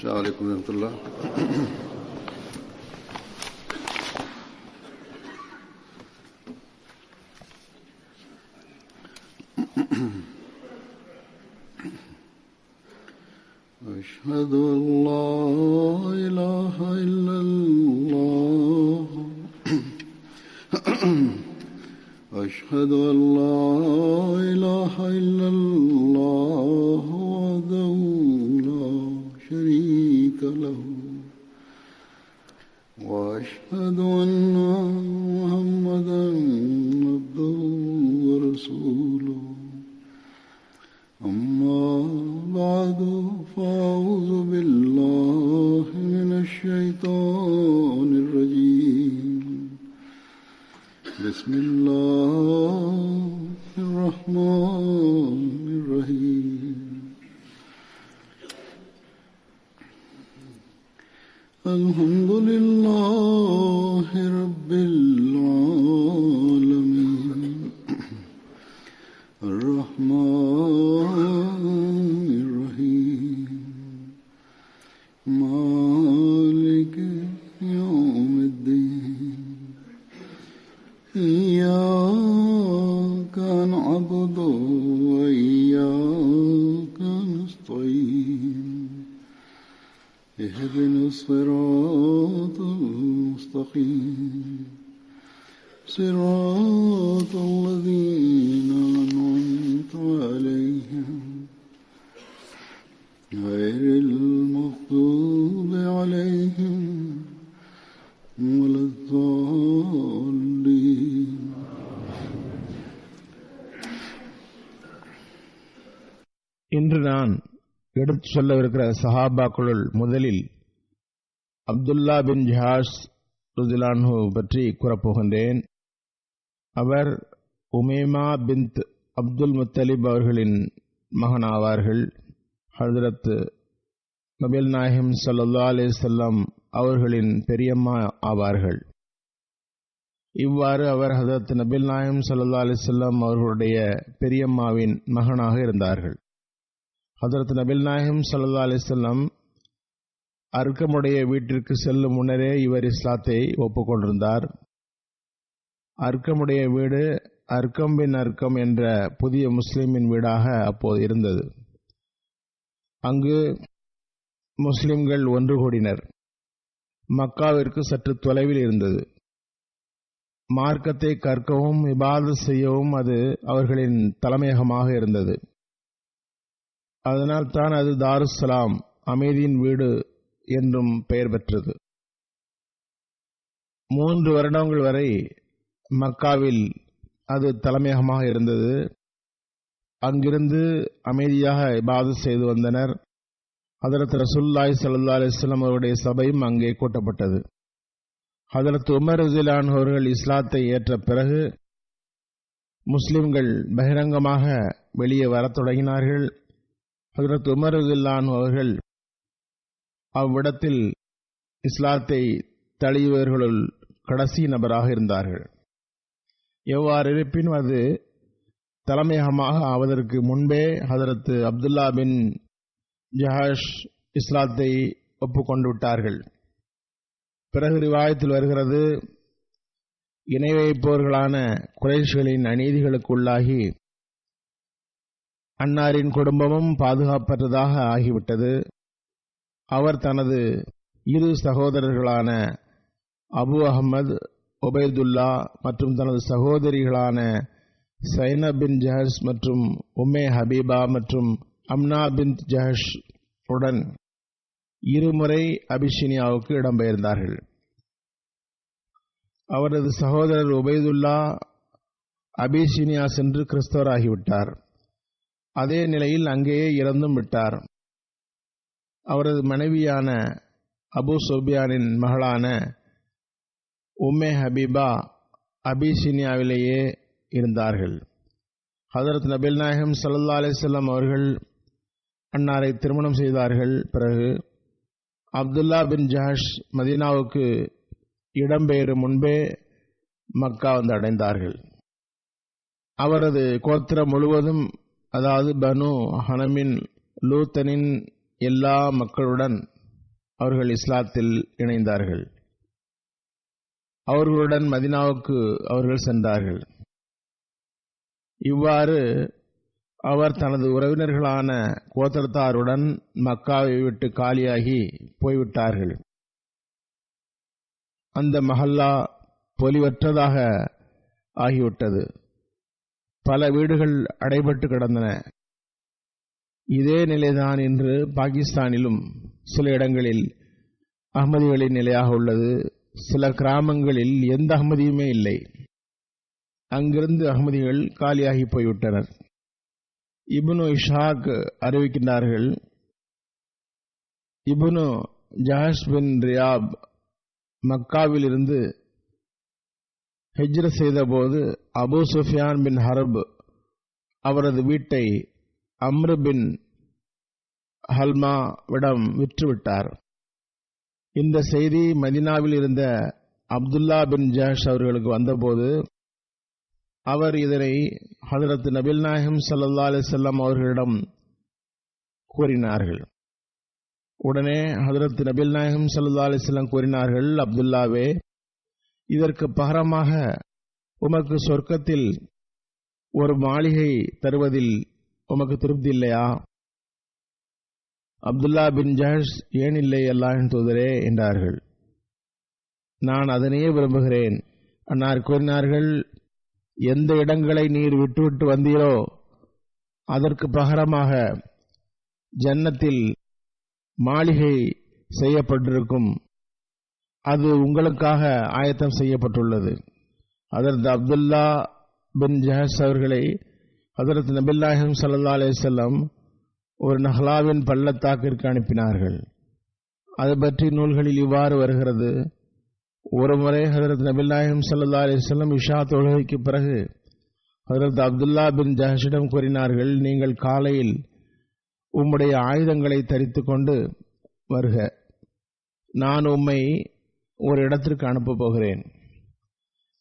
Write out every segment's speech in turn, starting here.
السلام عليكم ورحمة الله. أشهد أن لا إله إلا الله أشهد أن لا إله إلا الله وحده لا شريك له وأشهد أن محمدا عبده ورسوله أما بعد فأعوذ بالله من الشيطان الرجيم بسم الله الرحمن الرحيم الحمد لله رب العالمين الرحمن الرحيم مالك يوم الدين إياك نعبد وإياك نستعين اهدنا الصراط المستقيم صراط الذين أنعمت عليهم غير المغضوب عليهم ولا الضالين. இன்று நான் எடுத்து சொல்லவிருக்கிற சஹாபாக்களுள் முதலில் அப்துல்லா பின் ஜஹாஷ் ரலியல்லாஹு அன்ஹு பற்றி கூறப்போகின்றேன். அவர் உமேமா பின்த் அப்துல் முத்தலிப் அவர்களின் மகனாவார்கள். ஹஜ்ரத் நபிகள் நாயகம் ஸல்லல்லாஹு அலைஹி வஸல்லம் அவர்களின் பெரியம்மா ஆவார்கள். இவ்வாறு அவர் ஹஜ்ரத் நபிகள் நாயகம் ஸல்லல்லாஹு அலைஹி வஸல்லம் அவர்களுடைய பெரியம்மாவின் மகனாக இருந்தார்கள். ஹஜ்ரத் நபிகள் நாயகம் ஸல்லல்லாஹு அலைஹி வஸல்லம் அர்க்கமுடைய வீட்டிற்கு செல்லும் முன்னரே இவர் இஸ்லாத்தை ஒப்புக்கொண்டிருந்தார். அர்க்கமுடைய வீடு அர்க்கம் பின் அர்க்கம் என்ற புதிய முஸ்லிமின் வீடாக அப்போது இருந்தது. அங்கு முஸ்லிம்கள் ஒன்று கூடினர். மக்காவிற்கு சற்று தொலைவில் இருந்தது. மார்க்கத்தை கற்கவும் இபாதத் செய்யவும் அது அவர்களின் தலைமையகமாக இருந்தது. அதனால் தான் அது தாருஸ்ஸலாம் அமைதியின் வீடு என்றும் பெயர் பெற்றது. 3 வருடங்கள் வரை மக்காவில் அது தலைமையகமாக இருந்தது. அங்கிருந்து அமைதியாக இபாதத் செய்து வந்தனர். ஹஜ்ரத் ரசூலுல்லாஹி ஸல்லல்லாஹு அலைஹி வஸல்லம் அவருடைய சபையும் அங்கே கூட்டப்பட்டது. ஹஜ்ரத் உமர் ரலியல்லாஹு அன்ஹு அவர்கள் இஸ்லாத்தை ஏற்ற பிறகு முஸ்லிம்கள் பகிரங்கமாக வெளியே வரத் தொடங்கினார்கள். ஹஜ்ரத் உமர் ரலியல்லாஹு அன்ஹு அவர்கள் அவ்விடத்தில் இஸ்லாத்தை தழுவியவர்களுள் கடைசி நபராக இருந்தார்கள். எவ்வாறு இருப்பினும் அது தலைமையகமாக ஆவதற்கு முன்பே ஹஜ்ரத் அப்துல்லா பின் ஜஹாஷ் இஸ்லாத்தை ஒப்புக்கொண்டு விட்டார்கள். பிறகு ரிவாயத்தில் வருகிறது, இணை வைப்பவர்களான குறைஷிகளின் அநீதிகளுக்குள்ளாகி அன்னாரின் குடும்பமும் பாதுகாப்பற்றதாக ஆகிவிட்டது. அவர் தனது 2 சகோதரர்களான அபு அஹ்மத், உபைதுல்லா மற்றும் தனது சகோதரிகளான சைனப் பின் ஜஹஷ் மற்றும் உம்மே ஹபீபா மற்றும் அம்னா பின் ஜஹஷ் உடன் 2 முறை அபிஷினியாவுக்கு இடம்பெயர்ந்தார்கள். அவரது சகோதரர் உபைதுல்லா அபிஷினியா சென்று கிறிஸ்தவராகிவிட்டார். அதே நிலையில் அங்கேயே இறந்தும் விட்டார். அவரது மனைவியான அபு சுஃபியானின் மகளான உம்மே ஹபீபா அபிஷினியாவிலேயே இருந்தார்கள். ஹஜ்ரத் நபிகள் நாயகம் ஸல்லல்லாஹு அலைஹி வஸல்லம் அவர்கள் அன்னாரை திருமணம் செய்தார்கள். பிறகு அப்துல்லா பின் ஜஹஷ் மதீனாவுக்கு இடம்பெயரும் முன்பே மக்கா வந்து அடைந்தார்கள். அவரது கோத்திரம் முழுவதும், அதாவது பனு ஹனமின் லூத்தனின் எல்லா மக்களுடன் அவர்கள் இஸ்லாத்தில் இணைந்தார்கள். அவர்களுடன் மதினாவுக்கு அவர்கள் சென்றார்கள். இவ்வாறு அவர் தனது உறவினர்களான கோத்திரத்தாருடன் மக்காவை விட்டு காலியாகி போய்விட்டார்கள். அந்த மஹல்லா பொலிவற்றதாக ஆகிவிட்டது. பல வீடுகள் அடைபட்டு கிடந்தன. இதே நிலைதான் இன்று பாகிஸ்தானிலும் சில இடங்களில் அஹ்மதிகளின் நிலையாக உள்ளது. சில கிராமங்களில் எந்த அஹ்மதியுமே இல்லை. அங்கிருந்து அஹ்மதிகள் காலியாகி போய்விட்டனர். இப்னு இஷாக் அறிவிக்கின்றார்கள், இப்னு ஜஹஷ் பின் ரியாப் மக்காவில் இருந்து ஹிஜ்ரத் செய்தபோது அபூ சுஃபியான் பின் ஹர்ப் அவரது வீட்டை அம்ரு பின் ஹல்மாவிடம் விற்றுவிட்டார். இந்த செய்தி மதினாவில் இருந்த அப்துல்லா பின் ஜஹஷ் அவர்களுக்கு வந்தபோது அவர் இதனை ஹஜ்ரத் நபிகள் நாயகம் ஸல்லல்லாஹு அலைஹி வஸல்லம் அவர்களிடம் கூறினார்கள். உடனே ஹஜ்ரத் நபிகள் நாயகம் ஸல்லல்லாஹு அலைஹி வஸல்லம் கூறினார்கள், அப்துல்லாவே, இதற்கு பகரமாக உமக்கு சொர்க்கத்தில் ஒரு மாளிகை தருவதில் உமக்கு திருப்தி இல்லையா? அப்துல்லா பின் ஜஹஷ், ஏன் இல்லை அல்லாஹ்வின் தூதரே என்றார்கள். நான் அதனையே விரும்புகிறேன். அன்னார் கூறினார்கள், எந்த இடங்களை நீர் விட்டுவிட்டு வந்தீரோ அதற்கு பகரமாக ஜன்னத்தில் மாளிகை செய்யப்பட்டிருக்கும். அது உங்களுக்காக ஆயத்தம் செய்யப்பட்டுள்ளது. ஹஜ்ரத் அப்துல்லா பின் ஜஹஷ் அவர்களை ஹஜ்ரத் நபிகள் நாயகம் ஸல்லல்லாஹு அலைஹி வஸல்லம் ஒரு நஹ்லாவின் பள்ளத்தாக்கிற்கு அனுப்பினார்கள். அது பற்றி நூல்களில் இவ்வாறு வருகிறது. ஒருமுறை ஹஜ்ரத் நபிகள் நாயகம் ஸல்லல்லாஹு அலைஹி வஸல்லம் இஷா தொழுகைக்கு பிறகு ஹஜ்ரத் அப்துல்லா பின் ஜஹஷிடம் கூறினார்கள், நீங்கள் காலையில் உம்முடைய ஆயுதங்களை தரித்துக் கொண்டு வருக. நான் உம்மை ஒரு இடத்திற்கு அனுப்பப் போகிறேன்.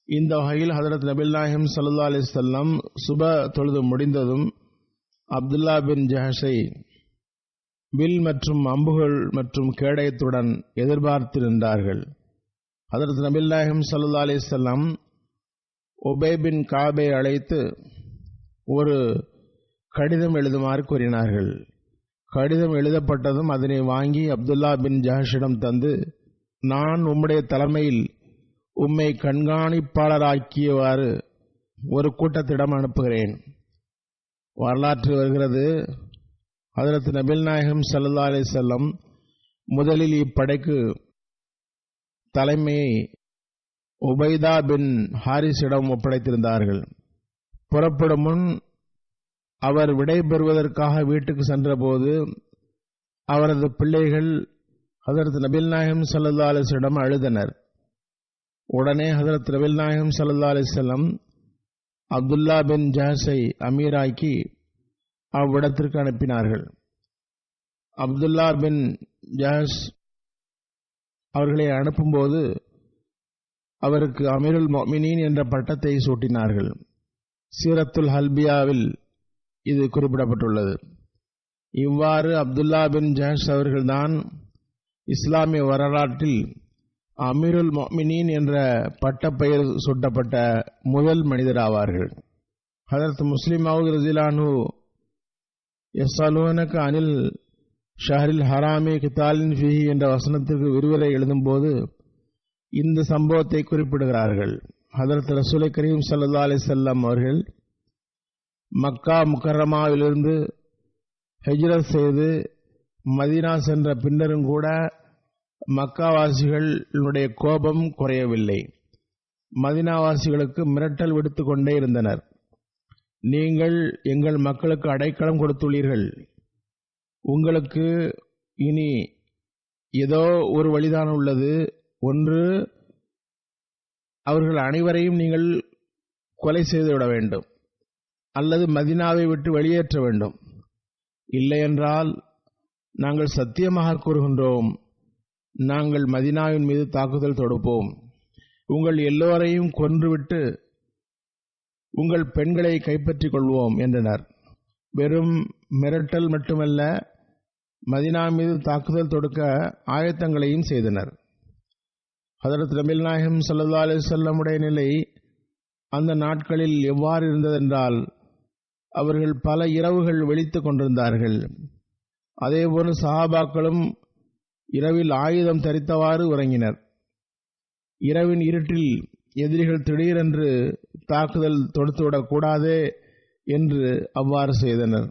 இந்த வகையில் ஹஜ்ரத் நபிகள் நாயகம் ஸல்லல்லாஹு அலைஹி வஸல்லம் சுப தொழுது முடிந்ததும் அப்துல்லா பின் ஜஹஷை வில் மற்றும் அம்புகள் மற்றும் கேடயத்துடன் எதிர்பார்த்து நின்றார்கள். ஹஜ்ரத் நபிகள் நாயகம் ஸல்லல்லாஹு அலைஹி வஸல்லம் உபை பின் காபை அழைத்து ஒரு கடிதம் எழுதுமாறு கூறினார்கள். கடிதம் எழுதப்பட்டதும் அதனை வாங்கி அப்துல்லா பின் ஜஹஷிடம் தந்து, நான் உம்முடைய தலைமையில் உம்மை கண்காணிப்பாளராக்கியவாறு ஒரு கூட்டத்திடம் அனுப்புகிறேன். வரலாற்றில் வருகிறது, ஹஜ்ரத் நபிகள் நாயகம் ஸல்லல்லாஹு அலைஹி வஸல்லம் முதலில் இப்படைக்கு தலைமையை உபைதா பின் ஹாரிஸிடம் ஒப்படைத்திருந்தார்கள். புறப்படும் முன் அவர் விடை பெறுவதற்காக வீட்டுக்கு சென்றபோது அவரது பிள்ளைகள் ஹஜ்ரத் நபிகள் நாயகம் ஸல்லல்லாஹு அலைஹி வஸல்லம் அழுதனர். உடனே ஹஜ்ரத் நபிகள் நாயகம் ஸல்லல்லாஹு அலைஹி வஸல்லம் அப்துல்லா பின் ஜஹஷை அமீராக்கி அவ்விடத்திற்கு அனுப்பினார்கள். அப்துல்லா பின் ஜஹஷ் அவர்களை அனுப்பும்போது அவருக்கு அமீருல் முஃமினீன் என்ற பட்டத்தை சூட்டினார்கள். சீரத்துல் ஹல்பியாவில் இது குறிப்பிடப்பட்டுள்ளது. இவ்வாறு அப்துல்லா பின் ஜஹஷ் அவர்கள்தான் இஸ்லாமிய வரலாற்றில் அமீருல் முஃமினீன் என்ற பட்டப்பெயர் சூட்டப்பட்ட முதல் மனிதர் ஆவார்கள். ஹஜ்ரத் முஸ்லிம் மவ்ஊத் ரலியல்லாஹு அன்ஹு யஸ்அலூனக அனில் ஷஹரில் ஹராமி கிதாலின் ஃபீஹி என்ற வசனத்திற்கு விரிவுரை எழுதும்போது இந்த சம்பவத்தை குறிப்பிடுகிறார்கள். ஹஜ்ரத் ரசூல் கரீம் ஸல்லல்லாஹு அலைஹி வஸல்லம் அவர்கள் மக்கா முக்கர்ரமாவிலிருந்து ஹிஜ்ரத் செய்து மதீனா சென்ற பின்னரும் கூட மக்காவாசிகளுடைய கோபம் குறையவில்லை. மதீனாவாசிகளுக்கு மிரட்டல் விடுத்துக் கொண்டே இருந்தனர். நீங்கள் எங்கள் மக்களுக்கு அடைக்கலம் கொடுத்துள்ளீர்கள். உங்களுக்கு இனி ஏதோ ஒரு வழிதான் உள்ளது. ஒன்று, அவர்கள் அனைவரையும் நீங்கள் கொலை செய்துவிட வேண்டும், அல்லது மதீனாவை விட்டு வெளியேற்ற வேண்டும். இல்லையென்றால் நாங்கள் சத்தியமாக கூறுகின்றோம், நாங்கள் மதீனாவின் மீது தாக்குதல் தொடுப்போம். உங்கள் எல்லோரையும் கொன்றுவிட்டு உங்கள் பெண்களை கைப்பற்றிக் கொள்வோம் என்றனர். வெறும் மிரட்டல் மட்டுமல்ல, மதீனா மீது தாக்குதல் தொடுக்க ஆயத்தங்களையும் செய்தனர். ஹதரத் நபிகள் நாயகம் ஸல்லல்லாஹு அலைஹி வஸல்லம் உடைய நிலை அந்த நாட்களில் எவ்வாறு இருந்ததென்றால், அவர்கள் பல இரவுகள் விழித்துக் கொண்டிருந்தார்கள். அதேபோன்று சஹாபாக்களும் இரவில் ஆயுதம் தரித்தவாறு உறங்கினர். இரவின் இருட்டில் எதிரிகள் திடீரென்று தாக்குதல் தொடுத்துவிடக்கூடாதே என்று அவ்வாறு செய்தனர்.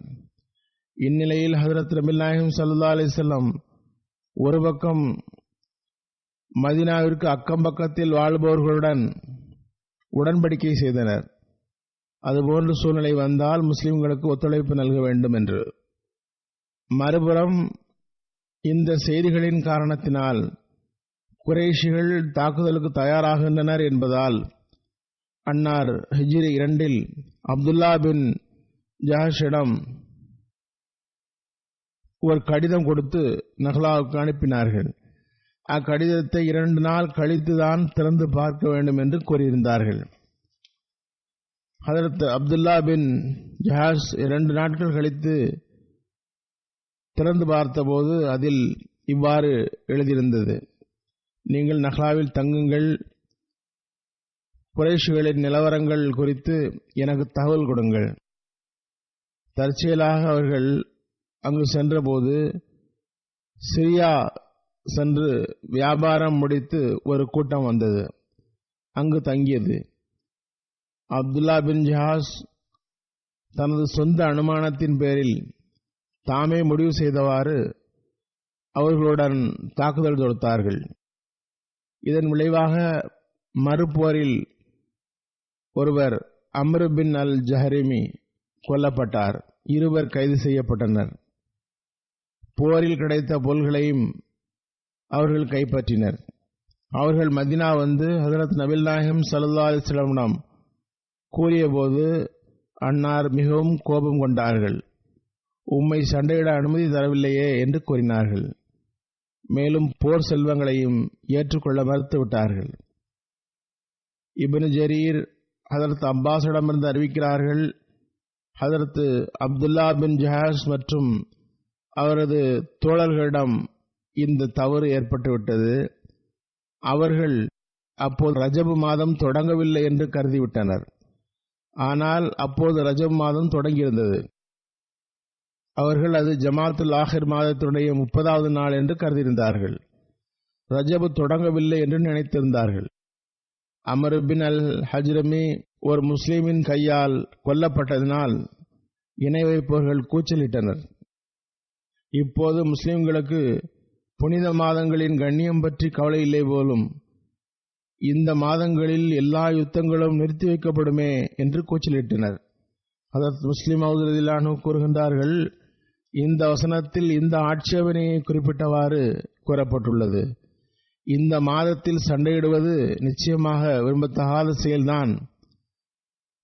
இந்நிலையில் ஹதரத் நபிகள் நாயகம் ஸல்லல்லாஹு அலைஹி வஸல்லம் ஒரு பக்கம் மதீனாவிற்கு அக்கம் பக்கத்தில் வாழ்பவர்களுடன் உடன்படிக்கை செய்தனர். அதுபோன்று சூழ்நிலை வந்தால் முஸ்லிம்களுக்கு ஒத்துழைப்பு நல்க வேண்டும் என்று. மறுபுறம் இந்த செய்திகளின் காரணத்தினால் குறைஷிகள் தாக்குதலுக்கு தயாராகின்றனர் என்பதால் அன்னார் ஹிஜ்ரி 2 அப்துல்லா பின் ஜஹஷிடம் ஒரு கடிதம் கொடுத்து நஹ்லாவுக்கு அனுப்பினார்கள். அக்கடிதத்தை 2 நாள் கழித்துதான் திறந்து பார்க்க வேண்டும் என்று கூறியிருந்தார்கள். ஹதரத் அப்துல்லா பின் ஜஹாஸ் 2 நாட்கள் கழித்து திறந்து பார்த்தபோது அதில் இவ்வாறு எழுதியிருந்தது: நீங்கள் நஹ்லாவில் தங்குங்கள், குறைஷிகளின் நிலவரங்கள் குறித்து எனக்கு தகவல் கொடுங்கள். தற்செயலாக அவர்கள் அங்கு சென்றபோது சிரியா சென்று வியாபாரம் முடித்து ஒரு கூட்டம் வந்தது, அங்கு தங்கியது. அப்துல்லா பின் ஜஹாஸ் தனது சொந்த அனுமானத்தின் பேரில் தாமே முடிவு செய்தவாறு அவர்களுடன் தாக்குதல் தொடுத்தார்கள். இதன் விளைவாக மறுபோரில் ஒருவர் அம்ரு பின் அல் ஜஹரிமி கொல்லப்பட்டார். 2 கைது செய்யப்பட்டனர். போரில் கிடைத்த பொருள்களையும் அவர்கள் கைப்பற்றினர். அவர்கள் மதீனா வந்து ஹதரத் நபிகள் நாயகம் ஸல்லல்லாஹு அலைஹி வஸல்லம் கூறியபோது அன்னார் மிகவும் கோபம் கொண்டார்கள். உம்மை சண்டையிட அனுமதி தரவில்லையே என்று கூறினார்கள். மேலும் போர் செல்வங்களையும் ஏற்றுக்கொள்ள மறுத்துவிட்டார்கள். இப்னு ஜரீர் ஹதரத் அப்பாஸிடமிருந்து அறிவிக்கிறார்கள், ஹதரத் அப்துல்லா பின் ஜஹாஸ் மற்றும் அவரது தோழர்களிடம் இந்த தவறு ஏற்பட்டுவிட்டது. அவர்கள் அப்போது ரஜபு மாதம் தொடங்கவில்லை என்று கருதிவிட்டனர். ஆனால் அப்போது ரஜப் மாதம் தொடங்கியிருந்தது. அவர்கள் அது ஜமாத்துல் ஆஹிர் மாதத்தினுடைய 30வது நாள் என்று கருதியிருந்தார்கள். ரஜபு தொடங்கவில்லை என்று நினைத்திருந்தார்கள். அமர் பின் அல் ஹஜ்ரமி ஒரு முஸ்லிமின் கையால் கொல்லப்பட்டதினால் இணை வைப்பவர்கள் கூச்சலிட்டனர். இப்போது முஸ்லிம்களுக்கு புனித மாதங்களின் கண்ணியம் பற்றி கவலை இல்லை போலும், இந்த மாதங்களில் எல்லா யுத்தங்களும் நிறுத்தி வைக்கப்படுமே என்று கூச்சலிட்டனர். ஹதரத் முஸ்லிம் மவ்ஊத் ரலியல்லாஹு அன்ஹு கூறுகின்றார்கள், இந்த வசனத்தில் இந்த ஆட்சேபனையை குறிப்பிட்டவாறு கூறப்பட்டுள்ளது. இந்த மாதத்தில் சண்டையிடுவது நிச்சயமாக விரும்பத்தகாத செயல்தான்,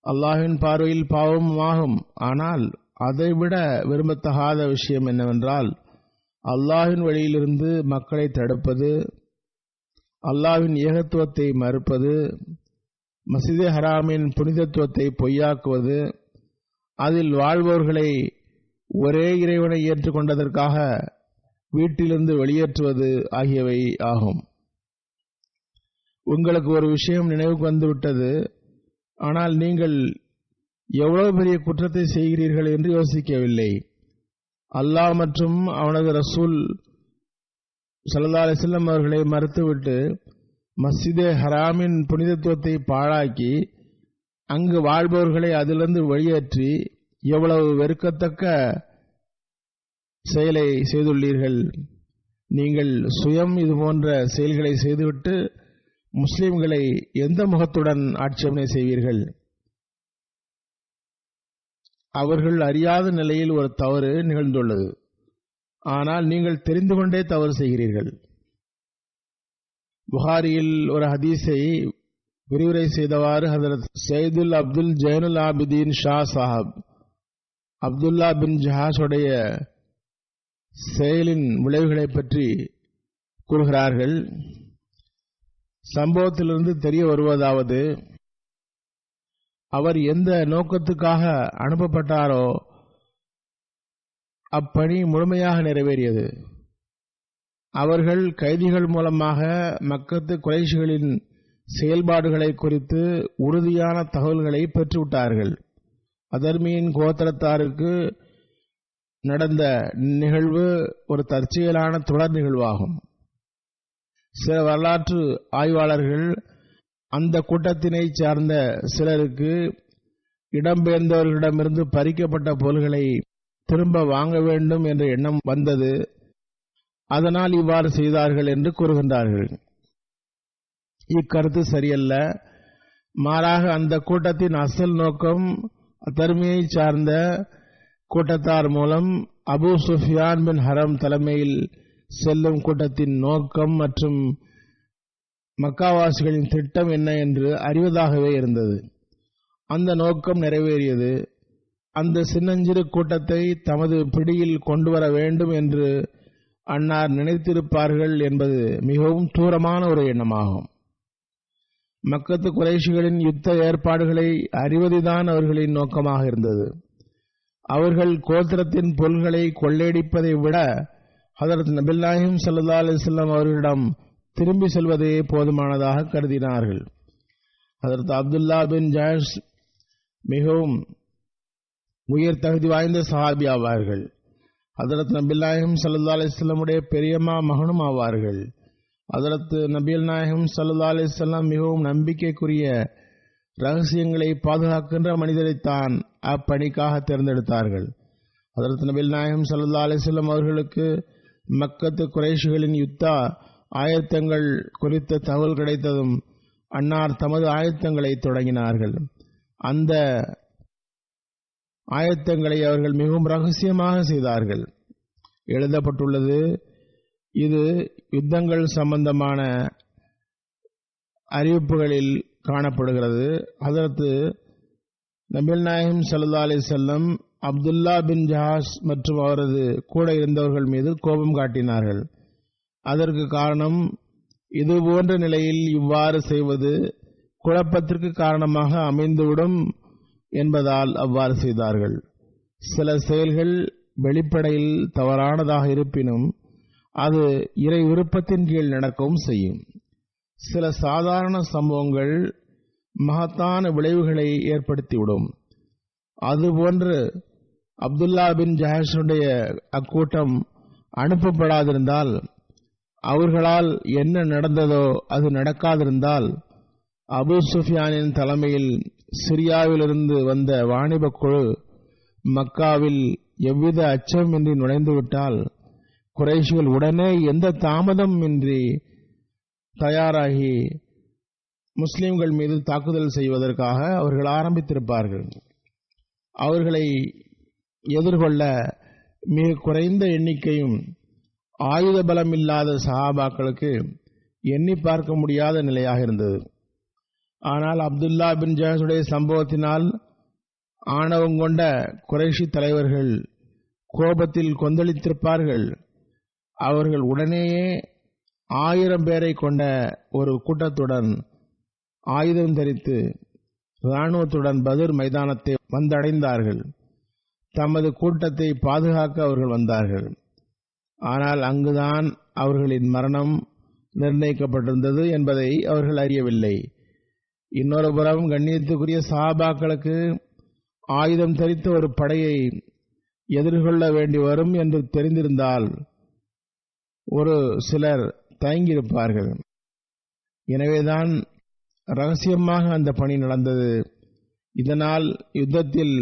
அல்லாஹ்வின் பார்வையில் பாவமாகும். ஆனால் அதைவிட விரும்பத்தகாத விஷயம் என்னவென்றால், அல்லாஹ்வின் வழியிலிருந்து மக்களை தடுப்பது, அல்லாஹ்வின் ஏகத்துவத்தை மறுப்பது, மஸ்ஜிதே ஹராமின் புனிதத்துவத்தை பொய்யாக்குவது, அதில் வாழ்பவர்களை ஒரே இறைவனை ஏற்றுக்கொண்டதற்காக வீட்டிலிருந்து வெளியேற்றுவது ஆகியவை ஆகும். உங்களுக்கு ஒரு விஷயம் நினைவுக்கு வந்துவிட்டது, ஆனால் நீங்கள் எவ்வளவு பெரிய குற்றத்தை செய்கிறீர்கள் என்று யோசிக்கவில்லை. அல்லாஹ் மற்றும் அவனது ரசூல் ஸல்லல்லாஹு அலைஹி வஸல்லம் அவர்களை மறுத்துவிட்டு மஸ்ஜிதே ஹராமின் புனிதத்துவத்தை பாழாக்கி அங்கு வாழ்பவர்களை அதிலிருந்து வெளியேற்றி எவ்வளவு வெறுக்கத்தக்க செயலை செய்துள்ளீர்கள். நீங்கள் சுயம் இதுபோன்ற செயல்களை செய்துவிட்டு முஸ்லிம்களை எந்த முகத்துடன் ஆட்சேபனை செய்வீர்கள்? அவர்கள் அறியாத நிலையில் ஒரு தவறு நிகழ்ந்துள்ளது, ஆனால் நீங்கள் தெரிந்து கொண்டே தவறு செய்கிறீர்கள். புகாரியில் ஒரு ஹதீஸை விரிவுரை செய்தவாறு ஹதரத் சைதுல் அப்துல் ஜைனுல் ஆபிதீன் ஷா சாஹப் அப்துல்லா பின் ஜஹாஸுடைய செயலின் விளைவுகளை பற்றி கூறுகிறார்கள். சம்பவத்திலிருந்து தெரிய வருவதாவது, அவர் எந்த நோக்கத்துக்காக அனுப்பப்பட்டாரோ அப்பணி முழுமையாக நிறைவேறியது. அவர்கள் கைதிகள் மூலமாக மக்கத்து குறைஷிகளின் செயல்பாடுகளை குறித்து உறுதியான தகவல்களை பெற்றுவிட்டார்கள். அதர்மியின் கோத்திரத்தாருக்கு நடந்த நிகழ்வு ஒரு தற்செயலான தொடர் நிகழ்வாகும். சில வரலாற்று ஆய்வாளர்கள் அந்த கூட்டத்தினை சார்ந்த சிலருக்கு இடம்பெயர்ந்தவர்களிடமிருந்து பறிக்கப்பட்ட பொருள்களை திரும்ப வாங்க வேண்டும் என்ற எண்ணம் வந்தது, அதனால் இவ்வாறு செய்தார்கள் என்று கூறுகின்றார்கள். இக்கருத்து சரியல்ல. மாறாக அந்த கூட்டத்தின் அசல் நோக்கம் தர்மியை சார்ந்த கூட்டத்தார் மூலம் அபு சுஃபியான் பின் ஹரம் தலைமையில் செல்லும் கூட்டத்தின் நோக்கம் மற்றும் மக்காவாசிகளின் திட்டம் என்ன என்று அறிவதாகவே இருந்தது. அந்த நோக்கம் நிறைவேறியது. அந்த சின்னஞ்சிறு கூட்டத்தை தமது பிடியில் கொண்டு வர வேண்டும் என்று அன்னார் நினைத்திருப்பார்கள் என்பது மிகவும் தூரமான ஒரு எண்ணமாகும். மக்கத்து குறைஷிகளின் யுத்த ஏற்பாடுகளை அறிவதுதான் அவர்களின் நோக்கமாக இருந்தது. அவர்கள் கோத்திரத்தின் பொருள்களை கொள்ளையடிப்பதை விட ஹதரத் நபிகள் நாயகம் ஸல்லல்லாஹு அலைஹி வஸல்லம் அவர்களிடம் திரும்பி செல்வதே போதுமானதாக கருதினார்கள். ஹதரத் அப்துல்லா பின் ஜஹஷ் மிகவும் உயர் தகுதி வாய்ந்த சஹாபி ஆவார்கள். ஹதரத் நபிகள் நாயகம் ஸல்லல்லாஹு அலைஹி வஸல்லமுடைய பெரியம்மா மகனும் ஆவார்கள். ஹதரத் நபிகள் நாயகம் ஸல்லல்லாஹு அலைஹி வஸல்லம் மிகவும் நம்பிக்கைக்குரிய ரகசியங்களை பாதுகாக்கின்ற மனிதரைத்தான் அப்பணிக்காக தேர்ந்தெடுத்தார்கள். ஹதரத் நபிகள் நாயகம் ஸல்லல்லாஹு அலைஹி வஸல்லம் அவர்களுக்கு மக்கத்து குறைஷிகளின் யுத்த ஆயத்தங்கள் குறித்த தகவல் கிடைத்ததும் அன்னார் தமது ஆயத்தங்களை தொடங்கினார்கள். அந்த ஆயத்தங்களை அவர்கள் மிகவும் ரகசியமாக செய்தார்கள். எழுதப்பட்டுள்ளது, இது யுத்தங்கள் சம்பந்தமான அறிவிப்புகளில் காணப்படுகிறது. ஹதரத் நபிகள் நாயகம் ஸல்லல்லாஹு அலைஹி வஸல்லம் அப்துல்லா பின் ஜஹஷ் மற்றும் அவரது கூட இருந்தவர்கள் மீது கோபம் காட்டினார்கள். அதற்கு காரணம், இதுபோன்ற நிலையில் இவ்வாறு செய்வது குழப்பத்திற்கு காரணமாக அமைந்துவிடும் என்பதால் அவ்வாறு செய்தார்கள். சில செயல்கள் வெளிப்படையில் தவறானதாக இருப்பினும் அது இறை விருப்பத்தின் கீழ் நடக்கவும் செய்யும். சில சாதாரண சம்பவங்கள் மகத்தான விளைவுகளை ஏற்படுத்திவிடும். அதுபோன்று அப்துல்லா பின் ஜஹஷுடைய அக்கூட்டம் அனுப்பப்படாதிருந்தால், அவர்களால் என்ன நடந்ததோ அது நடக்காதிருந்தால், அபு சுஃபியானின் தலைமையில் சிரியாவிலிருந்து வந்த வாணிப குழு மக்காவில் எவ்வித அச்சமின்றி நுழைந்துவிட்டால், குறைஷிகள் உடனே எந்த தாமதமின்றி தயாராகி முஸ்லிம்கள் மீது தாக்குதல் செய்வதற்காக அவர்கள் ஆரம்பித்திருப்பார்கள். அவர்களை எதிர்கொள்ள மிக குறைந்த எண்ணிக்கையும் ஆயுத பலம் இல்லாத சஹாபாக்களுக்கு எண்ணி பார்க்க முடியாத நிலையாக இருந்தது. ஆனால் அப்துல்லா பின் ஜஹஷுடைய சம்பவத்தினால் ஆணவம் கொண்ட குறைஷி தலைவர்கள் கோபத்தில் கொந்தளித்திருப்பார்கள். அவர்கள் உடனேயே 1000 பேரை கொண்ட ஒரு கூட்டத்துடன் ஆயுதம் தரித்து இராணுவத்துடன் பத்ர் மைதானத்தை வந்தடைந்தார்கள். தமது கூட்டத்தை பாதுகாக்க அவர்கள் வந்தார்கள். ஆனால் அங்குதான் அவர்களின் மரணம் நிர்ணயிக்கப்பட்டிருந்தது என்பதை அவர்கள் அறியவில்லை. இன்னொரு புறம் கண்ணியத்துக்குரிய சஹாபாக்களுக்கு ஆயுதம் தரித்த ஒரு படையை எதிர்கொள்ள வேண்டி வரும் என்று தெரிந்திருந்தால் ஒரு சிலர் தயங்கியிருப்பார்கள். எனவேதான் ரகசியமாக அந்த பணி நடந்தது. இதனால் யுத்தத்தில்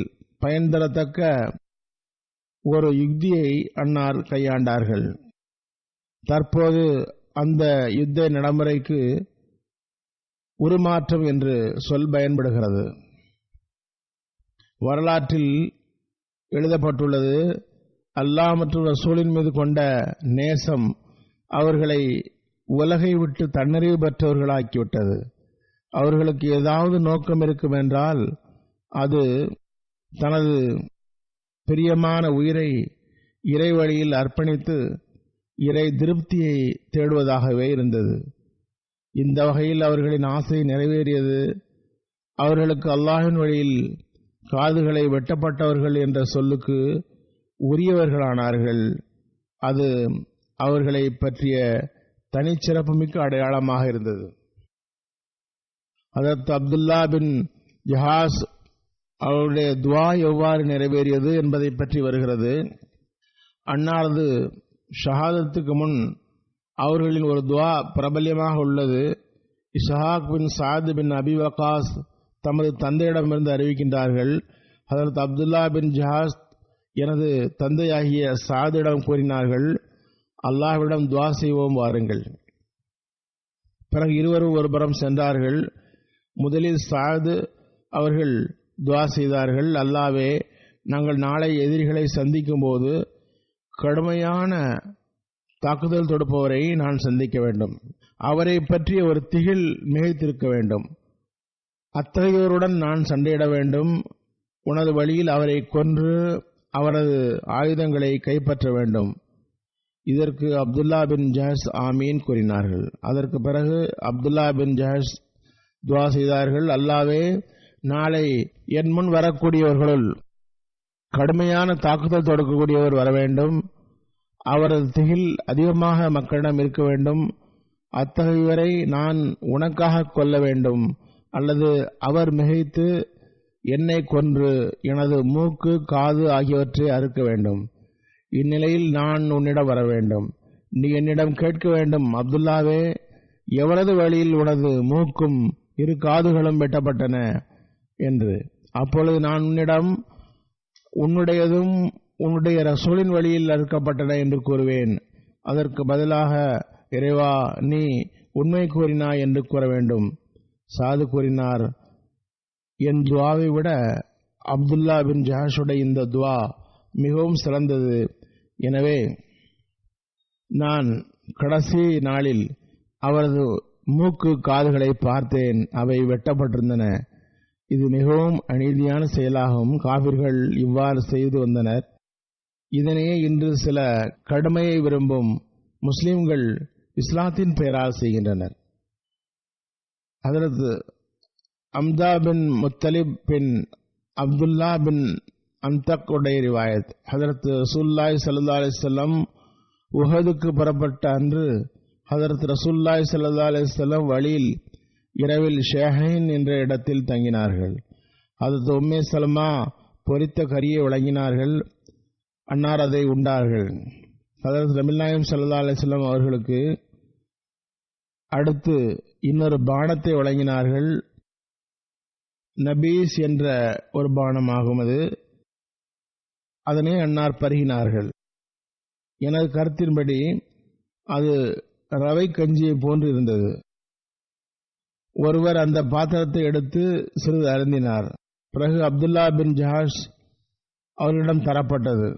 பயன் தரத்தக்க ஒரு யுக்தியை அன்னார் கையாண்டார்கள். தற்போது அந்த யுத்த நடைமுறைக்கு உருமாற்றம் என்று சொல் பயன்படுகிறது. வரலாற்றில் எழுதப்பட்டுள்ளது, அல்லாஹ் மற்றும் ரசூலின் மீது கொண்ட நேசம் அவர்களை உலகை விட்டு தன்னறிவு பெற்றவர்களாக்கிவிட்டது. அவர்களுக்கு ஏதாவது நோக்கம் இருக்கும் என்றால் அது தனது பிரியமான உயிரை இறை வழியில் அர்ப்பணித்து இறை திருப்தியை தேடுவதாகவே இருந்தது. இந்த வகையில் அவர்களின் ஆசை நிறைவேறியது. அவர்களுக்கு அல்லாஹ்வின் வழியில் காதுகளை வெட்டப்பட்டவர்கள் என்ற சொல்லுக்கு உரியவர்களானார்கள். அது அவர்களை பற்றிய தனிச்சிறப்புமிக்க அடையாளமாக இருந்தது. ஹதரத் அப்துல்லா பின் ஜஹாஸ் அவருடைய துவா எவ்வாறு நிறைவேறியது என்பதை பற்றி வருகிறது. அன்னாரது ஷஹாதத்துக்கு முன் அவர்களின் ஒரு துவா பிரபல்யமாக உள்ளது. இஸ்ஹாக் பின் சாத் பின் அபி வக்காஸ் தமது தந்தையிடமிருந்து அறிவிக்கின்றார்கள், ஹதரத் அப்துல்லா பின் ஜஹாஸ் எனது தந்தையாகிய சாதிடம் கூறினார்கள், அல்லாஹ்விடம் துவா செய்வோம் வாருங்கள். பிறகு இருவரும் ஒருபுறம் சென்றார்கள். முதலில் சாது அவர்கள் துவா செய்தார்கள், அல்லாஹ்வே, நாங்கள் நாளை எதிரிகளை சந்திக்கும் போது கடுமையான தாக்குதல் தொடுப்பவரை நான் சந்திக்க வேண்டும். அவரை பற்றிய ஒரு திகில் மிகைத்திருக்க வேண்டும். அத்தகையோருடன் நான் சண்டையிட வேண்டும். உனது வழியில் அவரை கொன்று அவரது ஆயுதங்களை கைப்பற்ற வேண்டும். இதற்கு அப்துல்லா பின் ஜஹஸ் ஆமீன் கூறினார்கள். அதற்கு பிறகு அப்துல்லா பின் ஜஹஸ் துவா செய்தார்கள், அல்லாஹ்வே, நாளை என் முன் வரக்கூடியவர்களுள் கடுமையான தாக்குதல் தொடுக்கக்கூடியவர் வர வேண்டும். அவரது திகில் அதிகமாக மக்களிடம் இருக்க வேண்டும். அத்தகையவரை நான் உனக்காக கொல்ல வேண்டும், அல்லது அவர் மிகைத்து என்னை கொன்று எனது மூக்கு, காது ஆகியவற்றை அறுக்க வேண்டும். இந்நிலையில் நான் உன்னிடம் வர வேண்டும். நீ என்னிடம் கேட்க வேண்டும், அப்துல்லாவே, எவரது வழியில் உனது மூக்கும் இரு காதுகளும் வெட்டப்பட்டன என்று. அப்பொழுது நான் உன்னிடம் உன்னுடையதும் உன்னுடைய ரசூலின் வழியில் அறுக்கப்பட்டன என்று கூறுவேன். அதற்கு பதிலாக, இறைவா, நீ உண்மை கூறினாய் என்று கூற வேண்டும். சாது கூறினார், என் துவாவை விட அப்துல்லா பின் ஜஹஷுடைய இந்த துவா மிகவும் சிறந்தது. எனவே நான் கடைசி நாளில் அவரது மூக்கு, காதுகளை பார்த்தேன். அவை வெட்டப்பட்டிருந்தன. இது மிகவும் அநீதியான செயலாகும். காபிர்கள் இவ்வாறு செய்து வந்தனர். இதனையே இன்று சில கடுமையை விரும்பும் முஸ்லிம்கள் இஸ்லாத்தின் பெயரால் செய்கின்றனர். ஹதரத் அம்தா பின் முத்தலிப் பின் அப்துல்லா பின் அந்தக் உடைய ரிவாயத். ஹதரத் ரசூலுல்லாஹி ஸல்லல்லாஹு அலைஹி வஸல்லம் உஹதுக்கு புறப்பட்ட அன்று ஹதரத் ரசூலுல்லாஹி ஸல்லல்லாஹு அலைஹி வஸல்லம் வழியில் இரவில் ஷேஹைன் என்ற இடத்தில் தங்கினார்கள். ஹதரத் உம்மே சல்மா பொரித்த கரியை வழங்கினார்கள். அன்னார் அதை உண்டார்கள். ஹதரத் நபிகள் நாயகம் ஸல்லல்லாஹு அலைஹி வஸல்லம் அவர்களுக்கு அடுத்து இன்னொரு பானத்தை வழங்கினார்கள். நபீஸ் என்ற ஒரு பானமாகும். அதனை அன்னார் பருகினார்கள். எனது கருத்தின்படி அது ரவை கஞ்சியை போன்று இருந்தது. ஒருவர் அந்த பாத்திரத்தை எடுத்து சிறிது அருந்தினார். பிறகு அப்துல்லா பின் ஜஹாஷ் அவர்களிடம் தரப்பட்டது.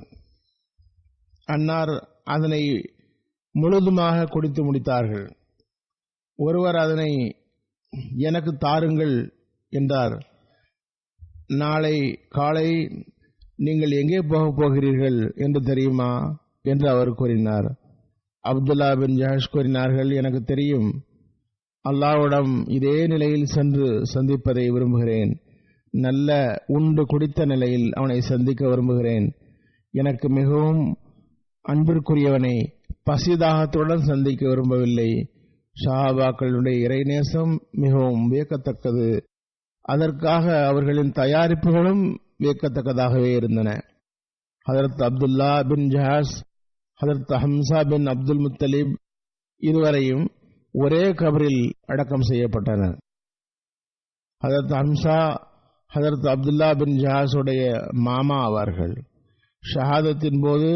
அன்னார் அதனை முழுதுமாக குடித்து முடித்தார்கள். ஒருவர் அதனை எனக்கு தாருங்கள் என்றார். நாளை காலை நீங்கள் எங்கே போகப் போகிறீர்கள் என்று தெரியுமா என்று அவர் கூறினார். அப்துல்லா பின் ஜஹஷ் கூறினார்கள், எனக்கு தெரியும். அல்லாஹ்விடம் இதே நிலையில் சென்று சந்திப்பதை விரும்புகிறேன். நல்ல உண்டு குடித்த நிலையில் அவனை சந்திக்க விரும்புகிறேன். எனக்கு மிகவும் அன்பிற்குரியவனை பசிதாகத்துடன் சந்திக்க விரும்பவில்லை. ஷஹாபாக்களுடைய இறைநேசம் மிகவும் வியக்கத்தக்கது. அதற்காக அவர்களின் தயாரிப்புகளும் வியக்கத்தக்கதாகவே இருந்தன. ஹதரத் அப்துல்லா பின் ஜஹாஸ், ஹதரத் ஹம்சா பின் அப்துல் முத்தலிப் இருவரையும் ஒரே கபரில் அடக்கம் செய்யப்பட்டனர். ஹதரத் ஹம்சா ஹதரத் அப்துல்லா பின் ஜஹாஸுடைய மாமா ஆவார்கள். ஷஹாதத்தின் போது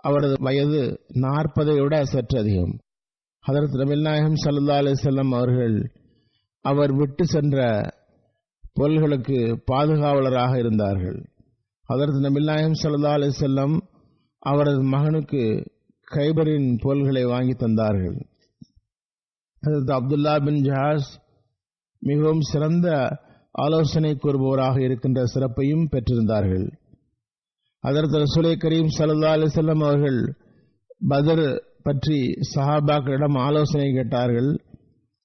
அவரது வயது 40 விட சற்று அதிகம். ஹதரத் நபிகள் நாயகம் ஸல்லல்லாஹு அலைஹி வஸல்லம் அவர்கள் அவர் விட்டு சென்ற பொருள்களுக்கு பாதுகாவலராக இருந்தார்கள். ஹதரத் நபிகள் நாயகம் ஸல்லல்லாஹு அலைஹி வஸல்லம் அவரது மகனுக்கு கைபரின் பொருள்களை வாங்கி தந்தார்கள். ஹதரத் அப்துல்லா பின் ஜஹாஸ் மிகவும் சிறந்த ஆலோசனை கூறுபவராக இருக்கின்ற சிறப்பையும் பெற்றிருந்தார்கள். ஹதரத் ரசூலே கரீம் ஸல்லல்லாஹு அலைஹி வஸல்லம் அவர்கள் பத்ர் பற்றி சஹாபாக்களிடம் ஆலோசனை கேட்டார்கள்.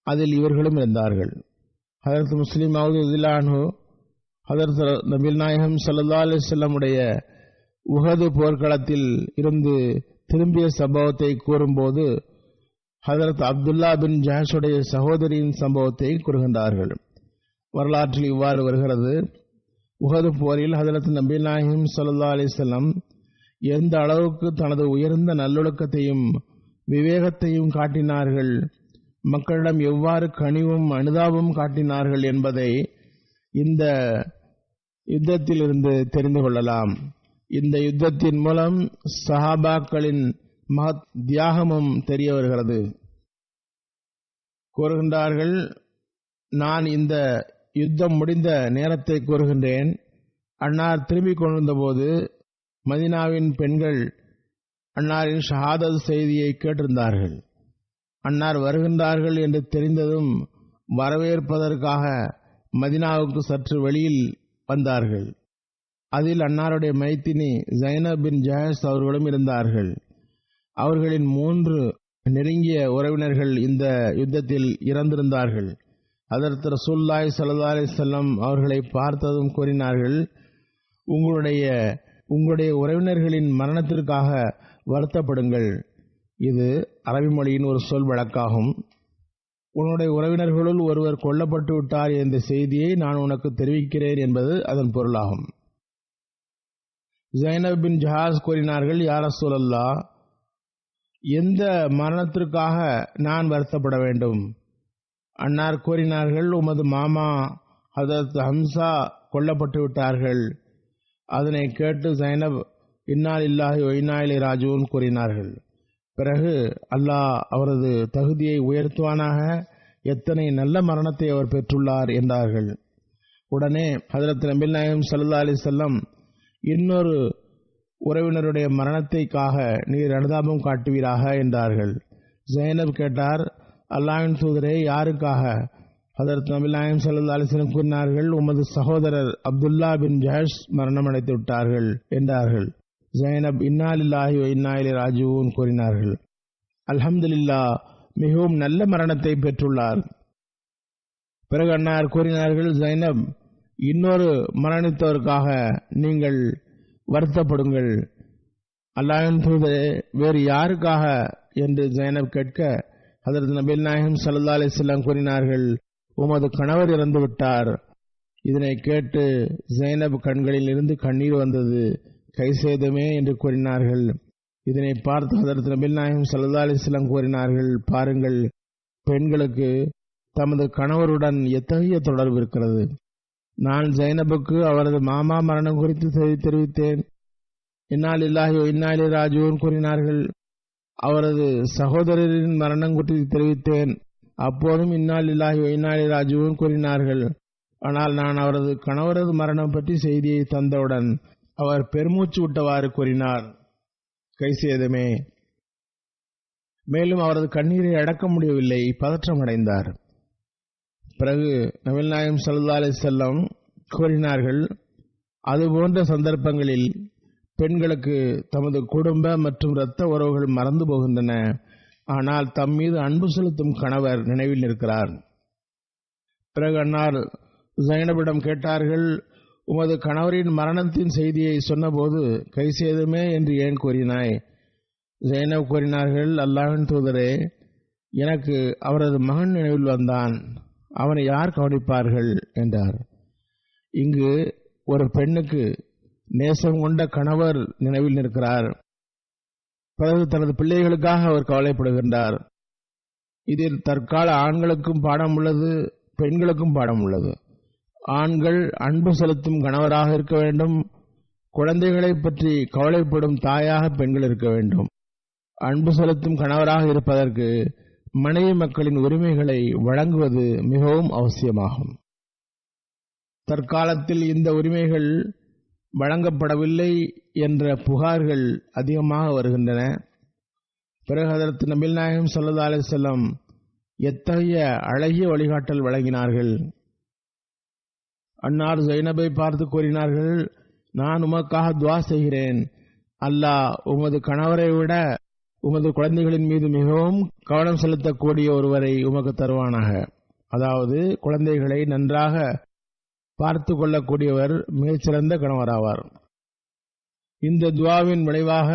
அதில் இவர்களும் இருந்தார்கள். ஹதரத் முஸ்லிம் மவ்ஊத் ரலியல்லாஹு அன்ஹு ஹதரத் நபிகள் நாயகம் ஸல்லல்லாஹு அலைஹி வஸல்லம் உடைய உஹது போர்க்களத்தில் இருந்து திரும்பிய சம்பவத்தை கூறும்போது ஹதரத் அப்துல்லா பின் ஜஹஷுடைய சகோதரியின் சம்பவத்தை கூறுகின்றார்கள். வரலாற்றில் இவ்வாறு வருகிறது: உஹது போரில் ஹதரத் நபி நாயகம் ஸல்லல்லாஹு அலைஹி வஸல்லம் எந்த அளவுக்கு தனது உயர்ந்த நல்லொழுக்கத்தையும் விவேகத்தையும் காட்டினார்கள், மக்களிடம் எவ்வாறு கனிவும் அனுதாபம் காட்டினார்கள் என்பதை இந்த யுத்தத்திலிருந்து தெரிந்து கொள்ளலாம். இந்த யுத்தத்தின் மூலம் சஹாபாக்களின் மகத் தியாகமும் தெரிய வருகிறது. கூறுகின்றார்கள், நான் இந்த யுத்தம் முடிந்த நேரத்தை கூறுகின்றேன். அன்னார் திரும்பிக் கொண்டிருந்தபோது மதீனாவின் பெண்கள் அன்னாரின் ஷஹாதத் செய்தியை கேட்டிருந்தார்கள். அன்னார் வருகின்றார்கள் என்று தெரிந்ததும் வரவேற்பதற்காக மதீனாவுக்கு சற்று வெளியில் வந்தார்கள். அதில் அன்னாருடைய மைத்தினி ஜைனப் பின் ஜஹஷ் அவர்களும் இருந்தார்கள். அவர்களின் 3 நெருங்கிய உறவினர்கள் இந்த யுத்தத்தில் இறந்திருந்தார்கள். ஹதரத் ரசூலுல்லாஹி ஸல்லல்லாஹு அலைஹி வஸல்லம் அவர்களை பார்த்ததும் கூறினார்கள், உங்களுடைய உறவினர்களின் மரணத்திற்காக வருத்தப்படுங்கள். இது அரபி மொழியின் ஒரு சொல் வழக்காகும். உன்னுடைய உறவினர்களுள் ஒருவர் கொல்லப்பட்டு விட்டார் என்ற செய்தியை நான் உனக்கு தெரிவிக்கிறேன் என்பது அதன் பொருளாகும். ஜைனப் பின் ஜஹாஸ் கூறினார்கள், யா ரசூலல்லாஹ், எந்த மரணத்திற்காக நான் வருத்தப்பட வேண்டும்? அன்னார் கூறினார்கள், உமது மாமா ஹதரத் ஹம்சா கொல்லப்பட்டு விட்டார்கள். அதனை கேட்டு ஜைனப் இன்னா லில்லாஹி வ இன்னா இலைஹி ராஜிஊன் கூறினார்கள். பிறகு அல்லாஹ் அவரது தகுதியை உயர்த்துவானாக, எத்தனை நல்ல மரணத்தை அவர் பெற்றுள்ளார் என்றார்கள். உடனே ஹதரத் நபி நாயகம் ஸல்லல்லாஹு அலைஹி வஸல்லம், இன்னொரு உறவினருடைய மரணத்தைக்காக நீர் அனுதாபம் காட்டுவீராக என்றார்கள். ஜைனப் கேட்டார், அல்லாஹ்வின் தூதரே, யாருக்காக? ஹதரத் நபி நாயகம் ஸல்லல்லாஹு அலைஹி வஸல்லம் கூறினார்கள், உமது சகோதரர் அப்துல்லா பின் ஜஹஷ் மரணம் அடைந்து விட்டார்கள் என்றார்கள். ஜைனப் இன்னா லில்லாஹி வ இன்னா இலைஹி ராஜிஊன் கூறினார்கள். அல்ஹம்துலில்லாஹ், மிகவும் நல்ல மரணத்தை பெற்றுள்ளார். பிறகு அன்னார் கூறினார்கள், ஜைனப், இன்னொரு மரணித்தவருக்காக நீங்கள் வருத்தப்படுங்கள். அல்லாஹ்வின் தூதரே, வேறு யாருக்காக என்று ஜைனப் கேட்க, ஹதரத் நபி நாயகம் ஸல்லல்லாஹு அலைஹி வஸல்லம் கூறினார்கள், உமது கணவர் இறந்து விட்டார். இதனை கேட்டு ஜைனப் கண்களில் இருந்து கண்ணீர் வந்தது. கை சேதமே என்று கூறினார்கள். இதனை பார்த்து ஹதரத் நபி நாயகம் ஸல்லல்லாஹு அலைஹி வஸல்லம் கூறினார்கள், பாருங்கள், பெண்களுக்கு தமது கணவருடன் எத்தகைய தொடர்பு இருக்கிறது. நான் ஜைனபுக்கு அவரது மாமா மரணம் குறித்து செய்தி தெரிவித்தேன். இன்னா லில்லாஹி வ இன்னா இலைஹி ராஜிஊன் கூறினார்கள். அவரது சகோதரரின் மரணம் குறித்து தெரிவித்தேன். அப்போதும் இன்னா லில்லாஹி வ இன்னா இலைஹி ராஜிஊன் கூறினார்கள். ஆனால் நான் அவரது கணவரது மரணம் பற்றி செய்தியை தந்தவுடன் அவர் பெருமூச்சு விட்டவாறு கூறினார், கை சேதமே. மேலும் அவரது கண்ணீரை அடக்க முடியவில்லை, பதற்றமடைந்தார். பிறகு நபிகள் நாயகம் ஸல்லல்லாஹு அலைஹி வஸல்லம் கூறினார்கள், அதுபோன்ற சந்தர்ப்பங்களில் பெண்களுக்கு தமது குடும்ப மற்றும் இரத்த உறவுகள் மறந்து போகின்றன. ஆனால் தம் மீது அன்பு செலுத்தும் கணவர் நினைவில் நிற்கிறார். பிறகு அன்னார் ஜைனபிடம் கேட்டார்கள், உமது கணவரின் மரணத்தின் செய்தியை சொன்னபோது கை சேதமே என்று ஏன் கூறினாய்? ஜைனப் கூறினார்கள், அல்லாஹ்வின் தூதரே, எனக்கு அவரது மகன் நினைவில் வந்தான். அவனை யார் கவனிப்பார்கள் என்றார். இங்கு ஒரு பெண்ணுக்கு நேசம் கொண்ட கணவர் நினைவில் நிற்கிறார். பிறகு தனது பிள்ளைகளுக்காக அவர் கவலைப்படுகின்றார். இதில் தற்கால ஆண்களுக்கும் பாடம் உள்ளது, பெண்களுக்கும் பாடம் உள்ளது. ஆண்கள் அன்பு செலுத்தும் கணவராக இருக்க வேண்டும். குழந்தைகளை பற்றி கவலைப்படும் தாயாக பெண்கள் இருக்க வேண்டும். அன்பு செலுத்தும் கணவராக இருப்பதற்கு மனைவி மக்களின் உரிமைகளை வழங்குவது மிகவும் அவசியமாகும். தற்காலத்தில் இந்த உரிமைகள் வழங்கப்படவில்லை என்ற புகார்கள் அதிகமாக வருகின்றன. பிறகு ஹதரத் நபிகள் நாயகம் ஸல்லல்லாஹு அலைஹி வஸல்லம் எத்தகைய அழகிய வழிகாட்டல் வழங்கினார்கள். அன்னார் ஜைனபை பார்த்து கூறினார்கள், நான் உமக்காக துஆ செய்கிறேன். அல்லாஹ் உமது கணவரை விட உமது குழந்தைகளின் மீது மிகவும் கவனம் செலுத்தக்கூடிய ஒருவரை உமக்கு தருவானாக. அதாவது குழந்தைகளை நன்றாக பார்த்து கொள்ளக்கூடியவர் மிகச்சிறந்த கணவராவார். இந்த துவாவின் விளைவாக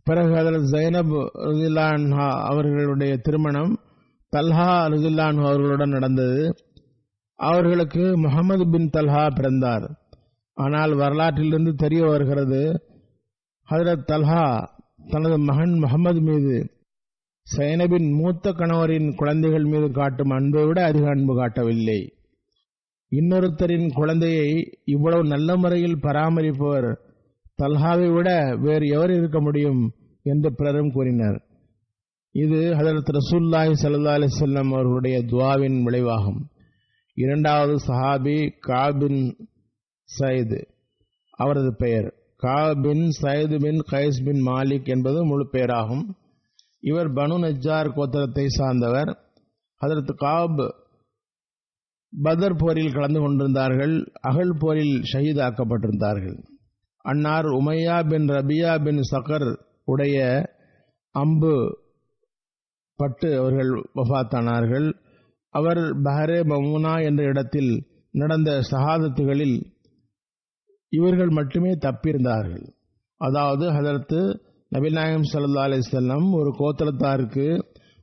பிறகு ஹதரத் ஜைனப் ரலியல்லாஹு அன்ஹா அவர்களுடைய திருமணம் தல்ஹா ரலியல்லாஹு அன்ஹு அவர்களுடன் நடந்தது. அவர்களுக்கு முஹம்மது பின் தல்ஹா பிறந்தார். ஆனால் வரலாற்றிலிருந்து தெரிய வருகிறது, ஹதரத் தல்ஹா தனது மகன் முஹம்மது மீது சைனபின் மூத்த கணவரின் குழந்தைகள் மீது காட்டும் அன்பை விட அதிக அன்பு காட்டவில்லை. இன்னொருத்தரின் குழந்தையை இவ்வளவு நல்ல முறையில் பராமரிப்பவர் தல்ஹாவை விட வேறு எவர் இருக்க முடியும் என்று பிறரும் கூறினர். இது ஹதரத் ரசூலுல்லாஹி ஸல்லல்லாஹு அலைஹி வஸல்லம் அவர்களுடைய துஆவின் விளைவாகும். இரண்டாவது சஹாபி கஅப் பின் சயீத். அவரது பெயர் கஅப் பின் சயீத் பின் கைஸ் பின் மாலிக் என்பது முழு பெயராகும். இவர் பனு நஜ்ஜார் கோத்திரத்தை சார்ந்தவர். ஹதரத் கஅப் பதர் போரில் கலந்து கொண்டிருந்தார்கள். அகல் போரில் ஷஹீதாக்கப்பட்டிருந்தார்கள். அன்னார் உமையா பின் ரபியா பின் சகர் உடைய அம்பு பட்டு அவர்கள் வஃபாத்தானார்கள். அவர் பஹரே மமுனா என்ற இடத்தில் நடந்த ஷஹாதத்துகளில் இவர்கள் மட்டுமே தப்பியிருந்தார்கள். அதாவது ஹதரத் நபிகள் நாயகம் ஸல்லல்லாஹு அலைஹி வஸல்லம் ஒரு கோத்திரத்தாருக்கு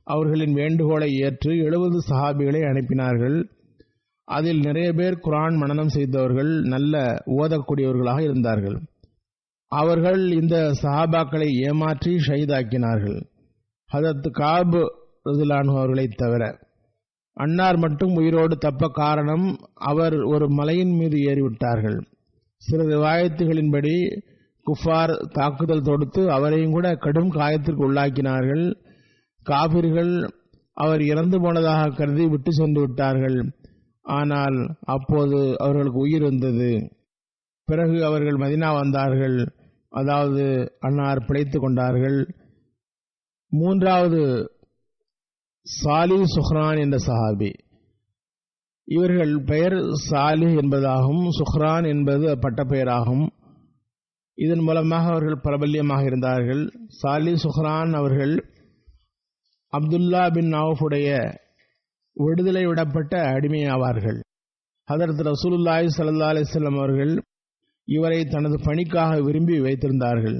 அவர்களின் வேண்டுகோளை ஏற்று 70 சஹாபிகளை அனுப்பினார்கள். அதில் நிறைய பேர் குர்ஆன் மனனம் செய்தவர்கள், நல்ல ஓதக்கூடியவர்களாக இருந்தார்கள். அவர்கள் இந்த சஹாபாக்களை ஏமாற்றி ஷஹீதாக்கினார்கள். ஹதரத் கஅப் ரலியல்லாஹு அன்ஹு அவர்களை தவிர அன்னார் மட்டும் உயிரோடு தப்ப காரணம், அவர் ஒரு மலையின் மீது ஏறிவிட்டார்கள். சில ரிவாயத்துகளின்படி குஃபார் தாக்குதல் தொடுத்து அவரையும் கூட கடும் காயத்திற்கு உள்ளாக்கினார்கள். காபிர்கள் அவர் இறந்து போனதாக கருதி விட்டு சென்று விட்டார்கள். ஆனால் அப்போது அவர்களுக்கு உயிர் வந்தது. பிறகு அவர்கள் மதீனா வந்தார்கள். அதாவது அன்னார் பிழைத்துக் கொண்டார்கள். மூன்றாவது சாலி சுஹ்ரான் என்ற சஹாபி. இவர்கள் பெயர் சாலி என்பதாகும், சுஹ்ரான் என்பது பட்டப்பெயராகும். இதன் மூலமாக அவர்கள் பிரபல்யமாக இருந்தார்கள். சாலி சுஹ்ரான் அவர்கள் அப்துல்லா பின் அவுஃபுடைய விடுதலை விடப்பட்ட அடிமையாவார்கள். ஹதரத் ரசூலுல்லாஹி ஸல்லல்லாஹு அலைஹி வஸல்லம் அவர்கள் இவரை தனது பணிக்காக விரும்பி வைத்திருந்தார்கள்.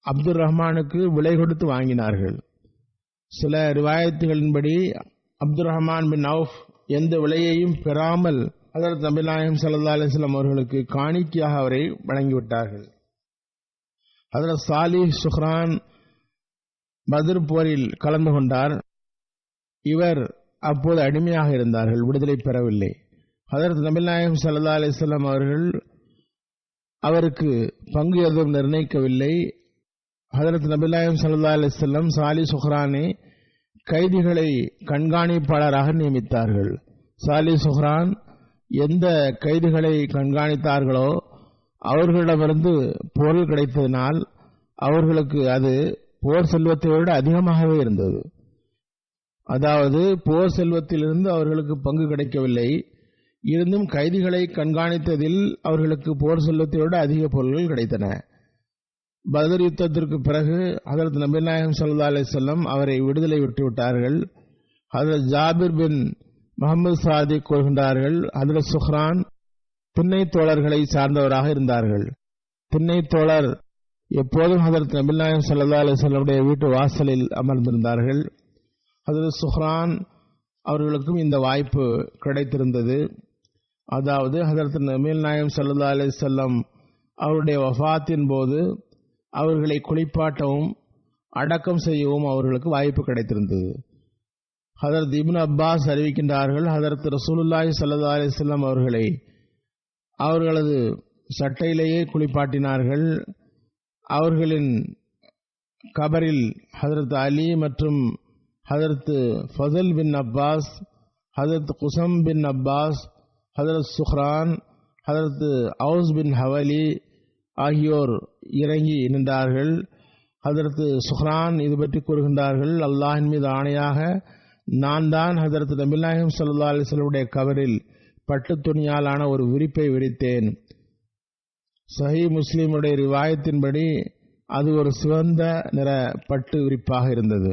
அப்துர் ரஹ்மானுக்கு விலை கொடுத்து வாங்கினார்கள். சில ரிவாயத்துகளின்படி அப்துர் ரஹ்மான் பின் அவுஃப் எந்த விலையையும் பெறாமல் ஹதரத் நபிகள் நாயகம் ஸல்லல்லாஹு அலைஹி வஸல்லம் அவர்களுக்கு காணிக்கையாக அவரை வழங்கிவிட்டார்கள். ஹதரத் சாலி சுஹ்ரான் பத்ர் போரில் கலந்து கொண்டார். இவர் அப்போது அடிமையாக இருந்தார்கள், விடுதலை பெறவில்லை. ஹதரத் நபிகள் நாயகம் ஸல்லல்லாஹு அலைஹி வஸல்லம் அவர்கள் அவருக்கு பங்கு எதுவும் நிர்ணயிக்கவில்லை. ஹதரத் நபிகள் நாயகம் ஸல்லல்லாஹு அலைஹி வஸல்லம் சாலி சுஹ்ரானை கைதிகளை கண்காணிப்பாளராக நியமித்தார்கள். சாலி சுஹ்ரான் எந்த கைதிகளை கண்காணித்தார்களோ அவர்களிடமிருந்து பொருள் கிடைத்ததினால் அவர்களுக்கு அது போர் செல்வத்தை விட அதிகமாகவே இருந்தது. அதாவது போர் செல்வத்திலிருந்து அவர்களுக்கு பங்கு கிடைக்கவில்லை, இருந்தும் கைதிகளை கண்காணித்ததில் அவர்களுக்கு போர் செல்வத்தை விட அதிக பொருள்கள் கிடைத்தன. பத்ர் யுத்தத்திற்கு பிறகு ஹதரத் நபிகள் நாயகம் ஸல்லல்லாஹு அலைஹி வஸல்லம் அவரை விடுதலை விட்டுவிட்டார்கள். ஹதரத் ஜாபிர் பின் முஹம்மது சாதிக் கூறுகின்றார்கள், ஹதரத் சுஹ்ரான் திண்ணை தோழர்களை சார்ந்தவராக இருந்தார்கள். திண்ணை தோழர் எப்போதும் ஹதரத் நபிகள் நாயகம் ஸல்லல்லாஹு அலைஹி வஸல்லமுடைய வீட்டு வாசலில் அமர்ந்திருந்தார்கள். ஹதரத் சுஹ்ரான் அவர்களுக்கும் இந்த வாய்ப்பு கிடைத்திருந்தது. அதாவது ஹதரத் நபிகள் நாயகம் ஸல்லல்லாஹு அலைஹி வஸல்லம் அவருடைய வஃபாத்தின் போது அவர்களை குளிப்பாட்டவும் அடக்கம் செய்யவும் அவர்களுக்கு வாய்ப்பு கிடைத்திருந்தது. ஹதரத் இப்னு அப்பாஸ் அறிவிக்கின்றார்கள், ஹதரத் ரசூலுல்லாஹி ஸல்லல்லாஹு அலைஹி வஸல்லம் அவர்களை அவர்களது சட்டையிலேயே குளிப்பாட்டினார்கள். அவர்களின் கபரில் ஹதரத் அலி மற்றும் ஹதரத் ஃபஸல் பின் அப்பாஸ், ஹதரத் குசம் பின் அப்பாஸ், ஹதரத் சுஹ்ரான், ஹதரத் அவுஸ் பின் ஹவலி ஆகியோர் இறங்கி நின்றார்கள். ஹதரத் சுஹ்ரான் இது பற்றி கூறுகின்றார்கள், அல்லாஹின் மீது ஆணையாக நான் தான் ஹதரத் நபிகள் நாயகம் ஸல்லல்லாஹு அலைஹி வஸல்லம் கபரில் பட்டு துணியாலான ஒரு விரிப்பை விரித்தேன். சஹீஹ் முஸ்லிமுடைய ரிவாயத்தின்படி அது ஒரு சிவந்த நிற பட்டு விரிப்பாக இருந்தது.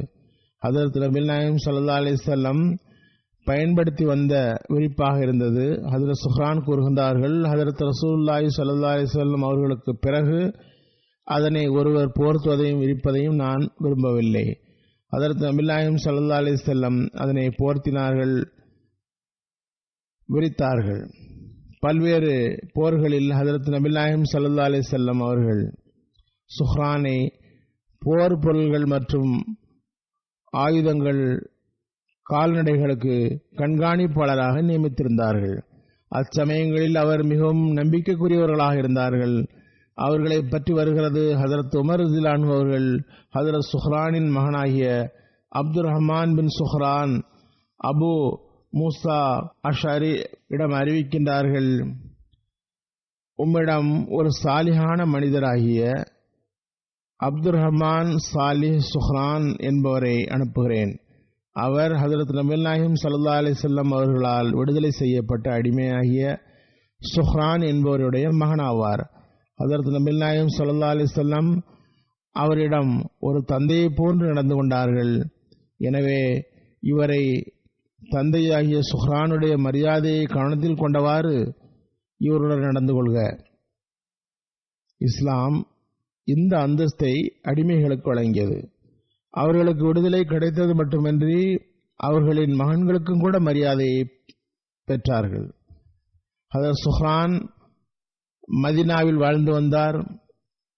ஹதரத் நபிகள் நாயகம் ஸல்லல்லாஹு அலைஹி வஸல்லம் பயன்படுத்தி வந்த விரிப்பாக இருந்தது. ஹதரத் சுஹ்ரான் கூறுகின்றார்கள், ஹதரத் ரசூலுல்லாஹி ஸல்லல்லாஹு அலைஹி வஸல்லம் அவர்களுக்கு பிறகு அதனை ஒருவர் போர்த்துவதையும் விரிப்பதையும் நான் விரும்பவில்லை. ஹதரத் நபி நாயகம் ஸல்லல்லாஹு அலைஹி வஸல்லம் அதனை போர்த்தினார்கள், விரித்தார்கள். பல்வேறு போர்களில் ஹதரத் நபி நாயகம் ஸல்லல்லாஹு அலைஹி வஸல்லம் அவர்கள் சுஹ்ரானை போர் பொருள்கள் மற்றும் ஆயுதங்கள், கால்நடைகளுக்கு கண்காணிப்பாளராக நியமித்திருந்தார்கள். அச்சமயங்களில் அவர் மிகவும் நம்பிக்கைக்குரியவர்களாக இருந்தார்கள். அவர்களை பற்றி வருகிறது, ஹதரத் உமர் ரலியல்லாஹு அன்ஹு அவர்கள் ஹதரத் சுஹ்ரானின் மகனாகிய அப்துர் ரஹ்மான் பின் சுஹ்ரான் அபு மூசா அஷரி இடம் அறிவிக்கின்றார்கள், உம்மிடம் ஒரு சாலிஹான மனிதராகிய அப்துர் ரஹ்மான் சாலிஹ் சுஹ்ரான் என்பவரை அனுப்புகிறேன். அவர் ஹதரத் நபி நாயகம் ஸல்லல்லாஹு அலைஹி வஸல்லம் அவர்களால் விடுதலை செய்யப்பட்ட அடிமையாகிய சுஹ்ரான் என்பவருடைய மகனாவார். ஹதரத் நபி நாயகம் ஸல்லல்லாஹு அலைஹி வஸல்லம் அவரிடம் ஒரு தந்தையை போன்று நடந்து கொண்டார்கள். எனவே இவரை தந்தையாகிய சுஹ்ரானுடைய மரியாதையை கவனத்தில் கொண்டவாறு இவருடன் நடந்து கொள்க. இஸ்லாம் இந்த அந்தஸ்தை அடிமைகளுக்கு வழங்கியது. அவர்களுக்கு விடுதலை கிடைத்தது மட்டுமின்றி அவர்களின் மகன்களுக்கும் கூட மரியாதையை பெற்றார்கள். ஹதரத் சுஹ்ரான் மதீனாவில் வாழ்ந்து வந்தார்.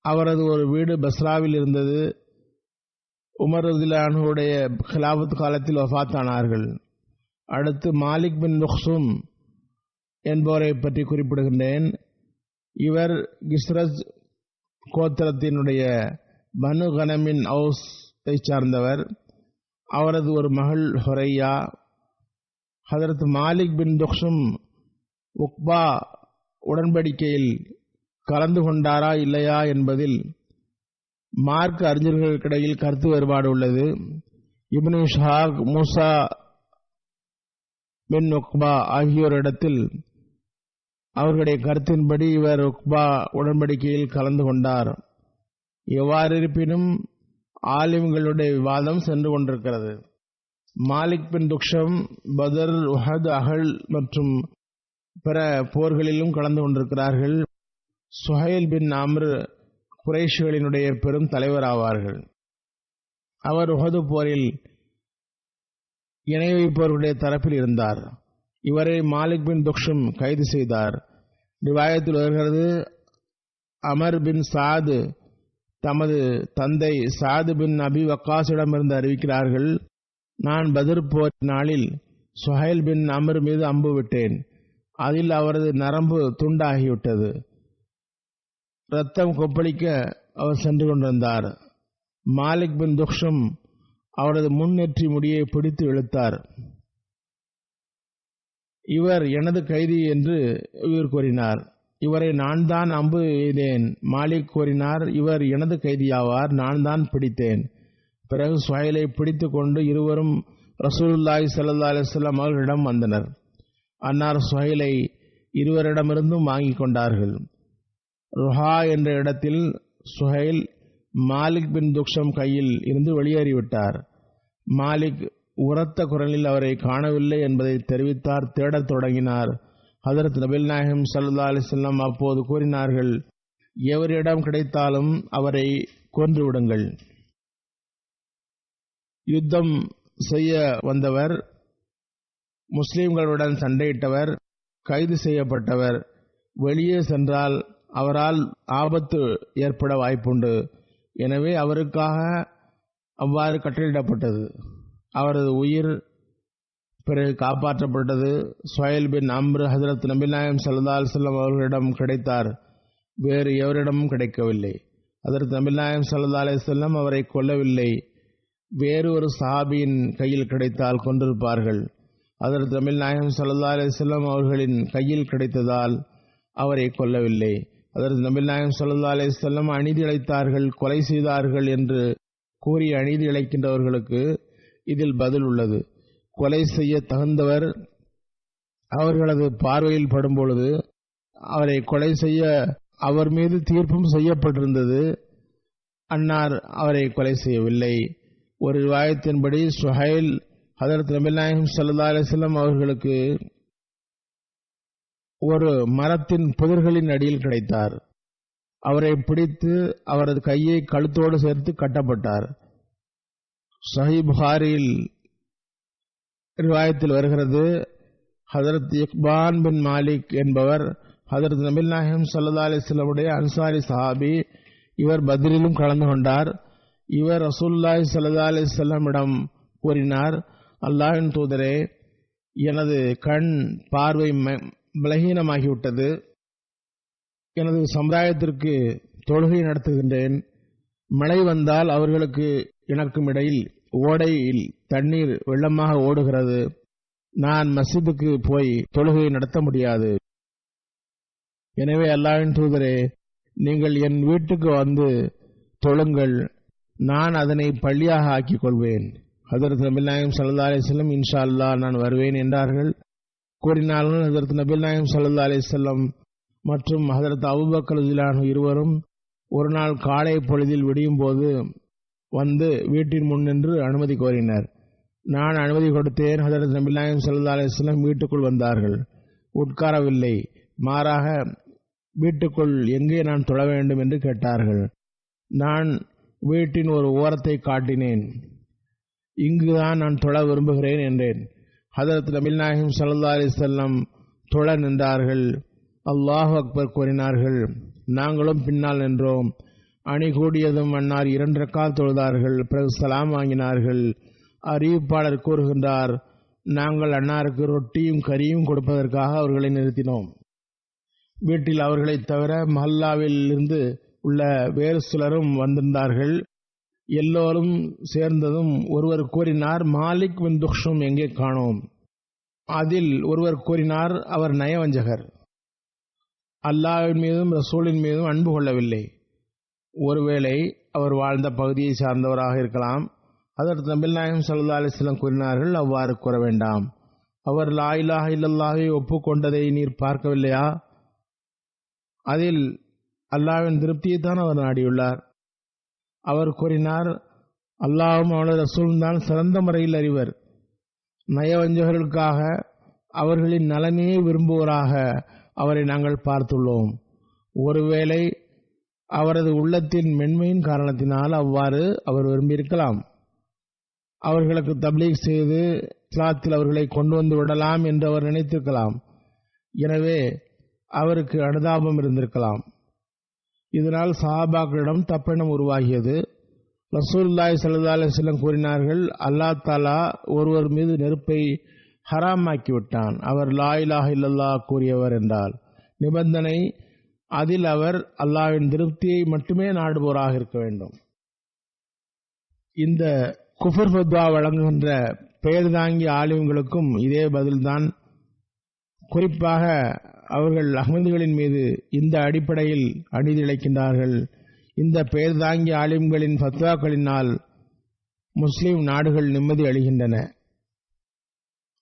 அவரது ஒரு வீடு பஸ்ராவில் இருந்தது. உமர் ரலியல்லாஹு அன்ஹுவுடைய கிலாஃபத் காலத்தில் வஃபாத்தானார்கள். அடுத்து மாலிக் பின் நுக்சும் என்பவரை பற்றி குறிப்பிடுகின்றேன். இவர் கிஸ்ரஜ் கோத்திரத்தினுடைய பனு கனமின் ஔஸை சார்ந்தவர். அவரது ஒரு மகள் ஹுரையா. ஹதரத் மாலிக் பின் நுக்சும் உக்பா உடன்படிக்கையில் கலந்து கொண்டாரா இல்லையா என்பதில் மார்க்க அறிஞர்களுக்கிடையில் கருத்து வேறுபாடு உள்ளது. இப்னு இஸ்ஹாக், மூசா பின் உக்பா ஆகியோரிடத்தில் அவர்களுடைய கருத்தின்படி இவர் உக்பா உடன்படிக்கையில் கலந்து கொண்டார். எவ்வாறு இருப்பினும் ஆலிம்களுடைய விவாதம் சென்று கொண்டிருக்கிறது. மாலிக் பின் துக்ஷம் பதர், உஹத், அகல் மற்றும் பிற போர்களிலும் கலந்து கொண்டிருக்கிறார்கள். சுஹைல் பின் அம்ர் குறைஷிகளினுடைய பெரும் தலைவர் ஆவார்கள். அவர் உஹது போரில் இணை வைப்பவர்களுடைய தரப்பில் இருந்தார். இவரை மாலிக் பின் துக்ஷம் கைது செய்தார். ரிவாயத்தில் வருகிறது, அமர் பின் சாத் தமது தந்தை சாத் பின் அபி வக்காஸிடமிருந்து அறிவிக்கிறார்கள், நான் பத்ர் போர் நாளில் சுஹைல் பின் அமர் மீது அம்பு விட்டேன். அதில் அவரது நரம்பு துண்டாகிவிட்டது. இரத்தம் கொப்பளிக்க அவர் சென்று கொண்டிருந்தார். மாலிக் பின் துக்ஷம் அவரது முன்னெற்றி முடியை பிடித்து இழுத்தார். இவர் எனது கைதி என்று இவர் கூறினார். இவரை நான் தான் அம்பு எய்தேன். மாலிக் கூறினார், இவர் எனது கைதியாவார், நான் தான் பிடித்தேன். பிறகு சுஹைலை பிடித்து கொண்டு இருவரும் ரசூலுல்லாஹி ஸல்லல்லாஹு அலைஹி வஸல்லம் அவர்களிடம் வந்தனர். அன்னார் சுஹைலை இருவரிடமிருந்தும் வாங்கிக் கொண்டார்கள். ருஹா என்ற இடத்தில் சுஹைல் மாலிக் பின் துக்ஷம் கையில் இருந்து வெளியேறிவிட்டார். மாலிக் உரத்த குரலில் அவரை காணவில்லை என்பதை தெரிவித்தார். தேடத் தொடங்கினார். ஹதரத் நபிகள் நாயகம் ஸல்லல்லாஹு அலைஹி வஸல்லம் அப்போது கூறினார்கள், எவரிடம் கிடைத்தாலும் அவரை கொன்றுவிடுங்கள். யுத்தம் செய்ய வந்தவர், முஸ்லிம்களுடன் சண்டையிட்டவர், கைது செய்யப்பட்டவர் வெளியே சென்றால் அவரால் ஆபத்து ஏற்பட வாய்ப்புண்டு. எனவே அவருக்காக அவ்வாறு கட்டளையிடப்பட்டது. அவரது உயிர் பிறகு காப்பாற்றப்பட்டது. சுஹைல் பின் அம்ர் ஹஜரத் நபி நாயகம் ஸல்லல்லாஹு அலைஹி வஸல்லம் அவர்களிடம் கிடைத்தார். வேறு எவரிடமும் கிடைக்கவில்லை. ஹஜரத் நபி நாயகம் ஸல்லல்லாஹு அலைஹி வஸல்லம் அவரை கொல்லவில்லை. வேறு ஒரு சஹாபியின் கையில் கிடைத்தால் கொண்டிருப்பார்கள். ஹஜரத் நபி நாயகம் ஸல்லல்லாஹு அலைஹி வஸல்லம் அவர்களின் கையில் கிடைத்ததால் அவரை கொல்லவில்லை. ஹஜரத் நபி நாயகம் ஸல்லல்லாஹு அலைஹி வஸல்லம் அநீதி இழைத்தார்கள், கொலை செய்தார்கள் என்று கூறி அநீதி இழைக்கின்றவர்களுக்கு இதில் பதில் உள்ளது. கொலை செய்ய தகுந்தவர் அவர்களது பார்வையில் படும்பொழுது அவரை கொலை செய்ய அவர் மீது தீர்ப்பும் செய்யப்பட்டிருந்தது. அன்னார் அவரை கொலை செய்யவில்லை. ஒரு ரிவாயத்தின்படி சுஹைல் ஹஜரத் நபி நாயகம் ஸல்லல்லாஹு அலைஹி வஸல்லம் அவர்களுக்கு ஒரு மரத்தின் புதர்களின் அடியில் கிடைத்தார். அவரை பிடித்து அவரது கையை கழுத்தோடு சேர்த்து கட்டப்பட்டார். சஹீஹ் புகாரியில் ரிவாயத்தில் வருகிறது, ஹதரத் இக்பான் பின் மாலிக் என்பவர் ஹதரத் நபிகள் நாயகம் ஸல்லல்லாஹு அலைஹி வஸல்லம் உடைய அன்சாரி சஹாபி. இவர் பத்ரிலும் கலந்து கொண்டார். இவர் ரசூலுல்லாஹி ஸல்லல்லாஹு அலைஹி வஸல்லமிடம் கூறினார், அல்லாஹ்வின் தூதரே, எனது கண் பார்வை பலகீனமாகிவிட்டது. எனது சமுதாயத்திற்கு தொழுகை நடத்துகின்றேன். மழை வந்தால் அவர்களுக்கு எனக்கும் இடையில் ஓடையில் தண்ணீர் வெள்ளமாக ஓடுகிறது. நான் மஸ்ஜிதுக்கு போய் தொழுகை நடத்த முடியாது. எனவே அல்லாஹ்வின் தூதரே, நீங்கள் என் வீட்டுக்கு வந்து தொழுங்கள், நான் அதனை பள்ளியாக ஆக்கிக் கொள்வேன். ஹதரத் நபிகள் நாயகம் ஸல்லல்லாஹு அலைஹி வஸல்லம் இன்ஷா அல்லாஹ் நான் வருவேன் என்றார்கள். கூறினார்கள். ஹதரத் நபிகள் நாயகம் ஸல்லல்லாஹு அலைஹி வஸல்லம் மற்றும் ஹதரத் அபூபக்கர் ரலியல்லாஹு அன்ஹு இருவரும் ஒரு நாள் காலை பொழுதில் விடியும் போது வந்து வீட்டின் முன் நின்று அனுமதி கோரினர். நான் அனுமதி கொடுத்தேன். ஹதரத் நபிகள் நாயகம் ஸல்லல்லாஹு அலைஹி வஸல்லம் வீட்டுக்குள் வந்தார்கள். உட்காரவில்லை, மாறாக வீட்டுக்குள் எங்கே நான் தொழ வேண்டும் என்று கேட்டார்கள். நான் வீட்டின் ஒரு ஓரத்தை காட்டினேன். இங்குதான் நான் தொழ விரும்புகிறேன் என்றேன். ஹதரத் நபிகள் நாயகம் ஸல்லல்லாஹு அலைஹி வஸல்லம் தொழ நின்றார்கள். அல்லாஹு அக்பர் கூறினார்கள். நாங்களும் பின்னால் நின்றோம். அணி கூடியதும் அன்னார் 2 ரக்காத் தொழுதார்கள். பிறகு சலாம் வாங்கினார்கள். அறிவிப்பாளர் கூறுகின்றார், நாங்கள் அன்னாருக்கு ரொட்டியும் கறியும் கொடுப்பதற்காக அவர்களை நிறுத்தினோம். வீட்டில் அவர்களை தவிர மஹல்லாவில் இருந்து உள்ள வேறு சிலரும் வந்திருந்தார்கள். எல்லோரும் சேர்ந்ததும் ஒருவர் கூறினார், மாலிக் பின் துக்ஷும் எங்கே காணோம். அதில் ஒருவர் கூறினார், அவர் நயவஞ்சகர், அல்லாஹ்வின் மீதும் ரசூலின் மீதும் அன்பு கொள்ளவில்லை. ஒருவேளை அவர் வாழ்ந்த பகுதியை சார்ந்தவராக இருக்கலாம். ஹதரத் நபிகள் நாயகம் ஸல்லல்லாஹு அலைஹி வஸல்லம் கூறினார்கள், அவ்வாறு கூற வேண்டாம். அவர் லா இலாஹ இல்லல்லாஹை ஒப்புக்கொண்டதை நீர் பார்க்கவில்லையா? அதில் அல்லாஹ்வின் திருப்தியைத்தான் அவர் நாடியுள்ளார். அவர் கூறினார், அல்லாஹ்வும் அவனது ரசூலும் தான் சிறந்த முறையில் அறிவர். நயவஞ்சகர்களுக்காக அவர்களின் நலனையே விரும்புவோராக அவரை நாங்கள் பார்த்துள்ளோம். ஒருவேளை அவரது உள்ளத்தின் மென்மையின் காரணத்தினால் அவ்வாறு அவர் விரும்பியிருக்கலாம். அவர்களுக்கு தப்லீக் செய்து இஸ்லாத்தில் அவர்களை கொண்டு வந்து விடலாம் என்று அவர் நினைத்திருக்கலாம். எனவே அவருக்கு அனுதாபம் இருந்திருக்கலாம். இதனால் சஹாபாக்களிடம் தப்பெண்ணம் உருவாகியது. ரசூலுல்லாஹி ஸல்லல்லாஹு அலைஹி வஸல்லம் கூறினார்கள், அல்லாஹ் தஆலா ஒருவர் மீது நெருப்பை ஹராமாக்கிவிட்டான். அவர் லா இலாஹ இல்லல்லாஹ் கூறியவர் என்றால் நிபந்தனை, அதில் அவர் அல்லாஹ்வின் திருப்தியை மட்டுமே நாடுபவராக இருக்க வேண்டும். இந்த குஃபர் ஃபத்வா வழங்குகின்ற பெயர் தாங்கி ஆலிம்களுக்கும் இதே பதில்தான். குறிப்பாக அவர்கள் அஹ்மதிகளின் மீது இந்த அடிப்படையில் அநீதிழைக்கின்றார்கள். இந்த பெயர் தாங்கி ஆலிம்களின் ஃபத்வாக்களினால் முஸ்லிம் நாடுகள் நிம்மதி அடைகின்றன.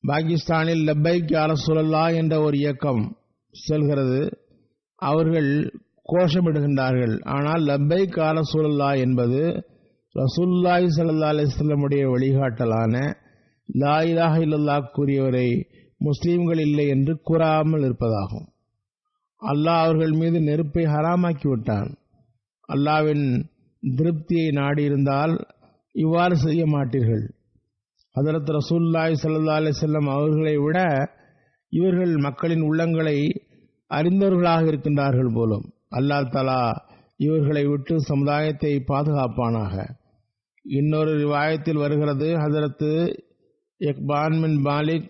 பாகிஸ்தானில் லப்பைக் யா ரசூலல்லாஹ் என்ற ஒரு இயக்கம் செல்கிறது. அவர்கள் கோஷமிடுகின்றார்கள். ஆனால் லப்பைக் யா ரசூலல்லாஹ் என்பது ரசூலுல்லாஹி ஸல்லல்லாஹு அலைஹி வஸல்லம் உடைய வழிகாட்டலான லா இலாஹ இல்லல்லாஹ் கூறியவரை முஸ்லீம்கள் இல்லை என்று கூறாமல் இருப்பதாகும். அல்லாஹ் அவர்கள் மீது நெருப்பை ஹராமாக்கிவிட்டான். அல்லாஹ்வின் திருப்தியை நாடியிருந்தால் இவ்வாறு செய்ய மாட்டீர்கள். ஹதரத் ரசூலுல்லாஹி ஸல்லல்லாஹு அலைஹி வஸல்லம் அவர்களை விட இவர்கள் மக்களின் உள்ளங்களை அறிந்தவர்களாக இருக்கின்றார்கள் போலும். அல்லாஹ் தஆலா இவர்களை விட்டு சமுதாயத்தை பாதுகாப்பானாக. இன்னொரு ரிவாயத்தில் வருகிறது, ஹதரத் இக்பான் பின் மாலிக்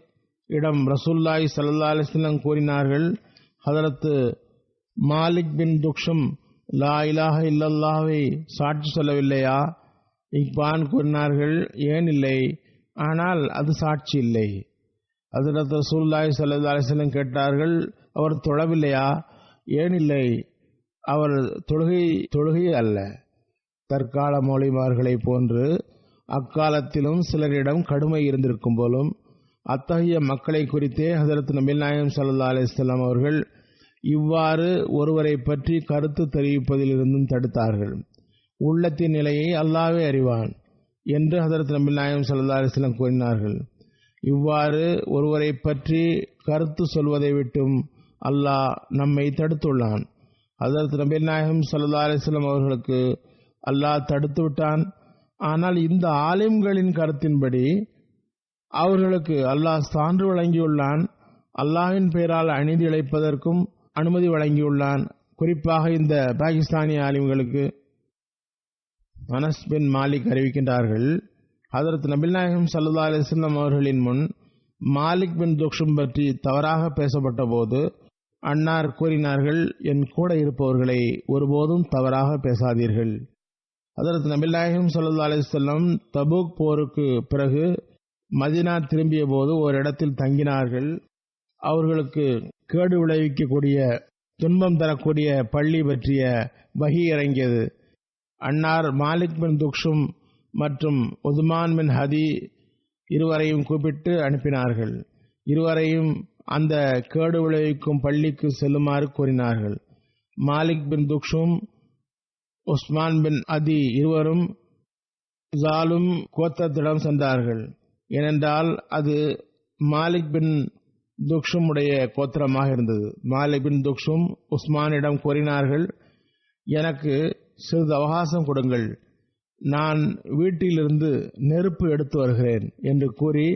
இடம் ரசூலுல்லாஹி ஸல்லல்லாஹு அலைஹி வஸல்லம் கூறினார்கள், ஹதரத் மாலிக் பின் துக்ஷும் லா இலாஹ இல்லல்லாஹை சாட்சி சொல்லவில்லையா? இக்பான் கூறினார்கள், ஏன் இல்லை, ஆனால் அது சாட்சி இல்லை. ஹதரத் ரசூலுல்லாஹி ஸல்லல்லாஹு அலைஹி வஸல்லம் கேட்டார்கள், அவர் தொழவில்லையா? ஏன் இல்லை, அவர் தொழுகை அல்ல. தற்கால மௌலிமார்களை போன்று அக்காலத்திலும் சிலரிடம் கடுமை இருந்திருக்கும் போலும் அத்தகைய மக்களை குறித்தே ஹதரத் நபிகள் நாயகம் ஸல்லல்லாஹு அலைஹி வஸல்லம் அவர்கள் இவ்வாறு ஒருவரை பற்றி கருத்து தெரிவிப்பதிலிருந்தும் தடுத்தார்கள். உள்ளத்தின் நிலையை அல்லாஹ்வே அறிவான் என்று ஹதரத் நபிகள் நாயகம் ஸல்லல்லாஹு அலைஹி வஸல்லம் கூறினார்கள். இவ்வாறு ஒருவரை பற்றி கருத்து சொல்வதை விட்டும் அல்லாஹ் நம்மை தடுத்துள்ளான். ஹஜ்ரத் நபி நாயகம் ஸல்லல்லாஹு அலைஹி வஸல்லம் அவர்களுக்கு அல்லாஹ் தடுத்து விட்டான். ஆனால் இந்த ஆலிம்களின் கருத்தின்படி அவர்களுக்கு அல்லாஹ் சான்று வழங்கியுள்ளான். அல்லாஹ்வின் பெயரால் அநீதி இழைப்பதற்கும் அனுமதி வழங்கியுள்ளான். குறிப்பாக இந்த பாகிஸ்தானிய ஆலிம்களுக்கு அனஸ் பின் மாலிக் அறிவிக்கின்றார்கள், ஹஜ்ரத் நபிகள் நாயகம் ஸல்லல்லாஹு அலைஹி வஸல்லம் அவர்களின் முன் மாலிக் பின் துக்ஷும் பற்றி தவறாக பேசப்பட்ட போது அன்னார் கூறினார்கள், என் கூட இருப்பவர்களை ஒருபோதும் தவறாக பேசாதீர்கள். ஹஜ்ரத் நபிகள் நாயகம் ஸல்லல்லாஹு அலைஹி வஸல்லம் தபூக் போருக்கு பிறகு மதீனா திரும்பிய போது ஒரு இடத்தில் தங்கினார்கள். அவர்களுக்கு கேடு விளைவிக்கக்கூடிய துன்பம் தரக்கூடிய பள்ளி பற்றிய வஹி இறங்கியது. அன்னார் மாலிக் பின் துக்ஷும் மற்றும் உஸ்மான் பின் ஹதி இருவரையும் கூப்பிட்டு அனுப்பினார்கள். இருவரையும் அந்த கேடு விளைவிக்கும் பள்ளிக்கு செல்லுமாறு கூறினார்கள். மாலிக் பின் துக்ஷும் உஸ்மான் பின் அதி இருவரும் ஜாலும் கோத்திரத்திடம் சென்றார்கள். ஏனென்றால் அது மாலிக் பின் துக்ஷும் உடைய கோத்திரமாக இருந்தது. மாலிக் பின் துக்ஷும் உஸ்மானிடம் கூறினார்கள், எனக்கு சிறிது அவகாசம் கொடுங்கள், நான் வீட்டிலிருந்து நெருப்பு எடுத்து வருகிறேன் என்று கூறி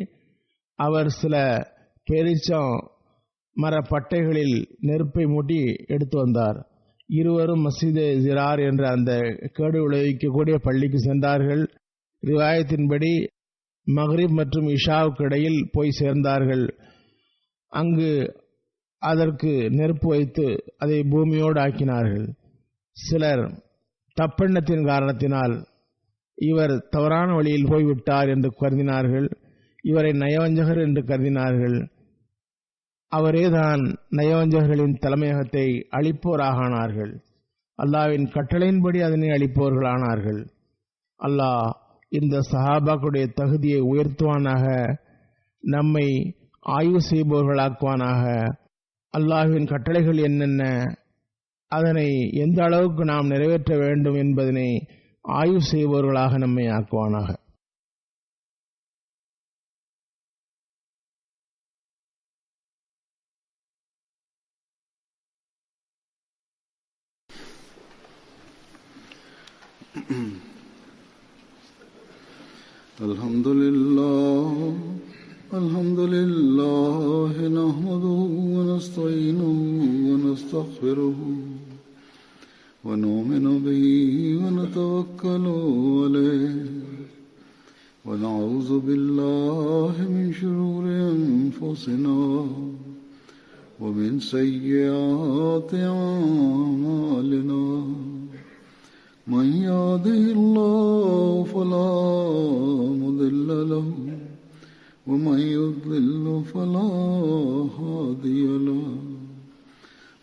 அவர் சில பேரீச்சம் மர பட்டைகளில் நெருப்பை மூட்டி எடுத்து வந்தார். இருவரும் மஸ்ஜிதே ஜிரார் என்ற அந்த கேடு விளைவிக்கக்கூடிய பள்ளிக்கு சென்றார்கள். ரிவாயத்தின்படி மக்ரிப் மற்றும் இஷாவுக்கு இடையில் போய் சேர்ந்தார்கள். அங்கு அதற்கு நெருப்பு வைத்து அதை பூமியோடு ஆக்கினார்கள். சிலர் தப்பெண்ணத்தின் காரணத்தினால் இவர் தவறான வழியில் போய்விட்டார் என்று கருதினார்கள். இவரை நயவஞ்சகர் என்று கருதினார்கள். அவரேதான் நயவஞ்சகர்களின் தலைமையகத்தை அழிப்போராகானார்கள். அல்லாஹ்வின் கட்டளையின்படி அதனை அழிப்பவர்களானார்கள். அல்லாஹ் இந்த சஹாபாக்களுடைய தகுதியை உயர்த்துவானாக, நம்மை ஆய்வு செய்பவர்களாக்குவானாக. அல்லாஹ்வின் கட்டளைகள் என்னென்ன, அதனை எந்த அளவுக்கு நாம் நிறைவேற்ற வேண்டும் என்பதனை ஆய்வு செய்பவர்களாக நம்மை ஆக்குவானாக. Alhamdulillah nahmaduhu wa nasta'inuhu wa nastaghfiruhu wa nu'minu bihi wa natawakkalu alayhi wa na'udhu billahi min shururi anfusina wa min sayyiati a'malina. من يهده الله فلا مضل له ومن يضلل فلا هادي له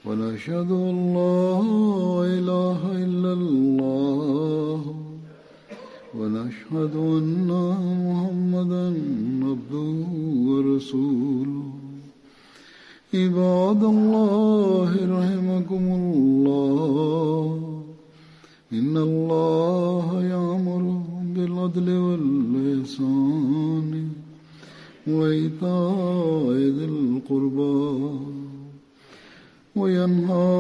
ونشهد أن لا إله إلا الله ونشهد أن محمدا عبده ورسوله. عباد الله رحمكم الله، إن الله يأمر بالعدل والإحسان وإيتاء ذي القربى وينهى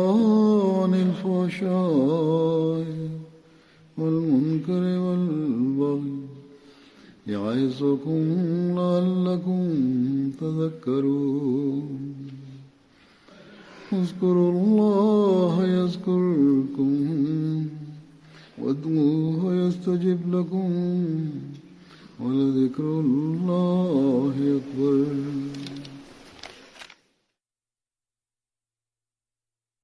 عن الفحشاء والمنكر والبغي يعظكم لعلكم تذكرون. اذكروا الله يذكركم وادعوه يستجب لكم ولذكر الله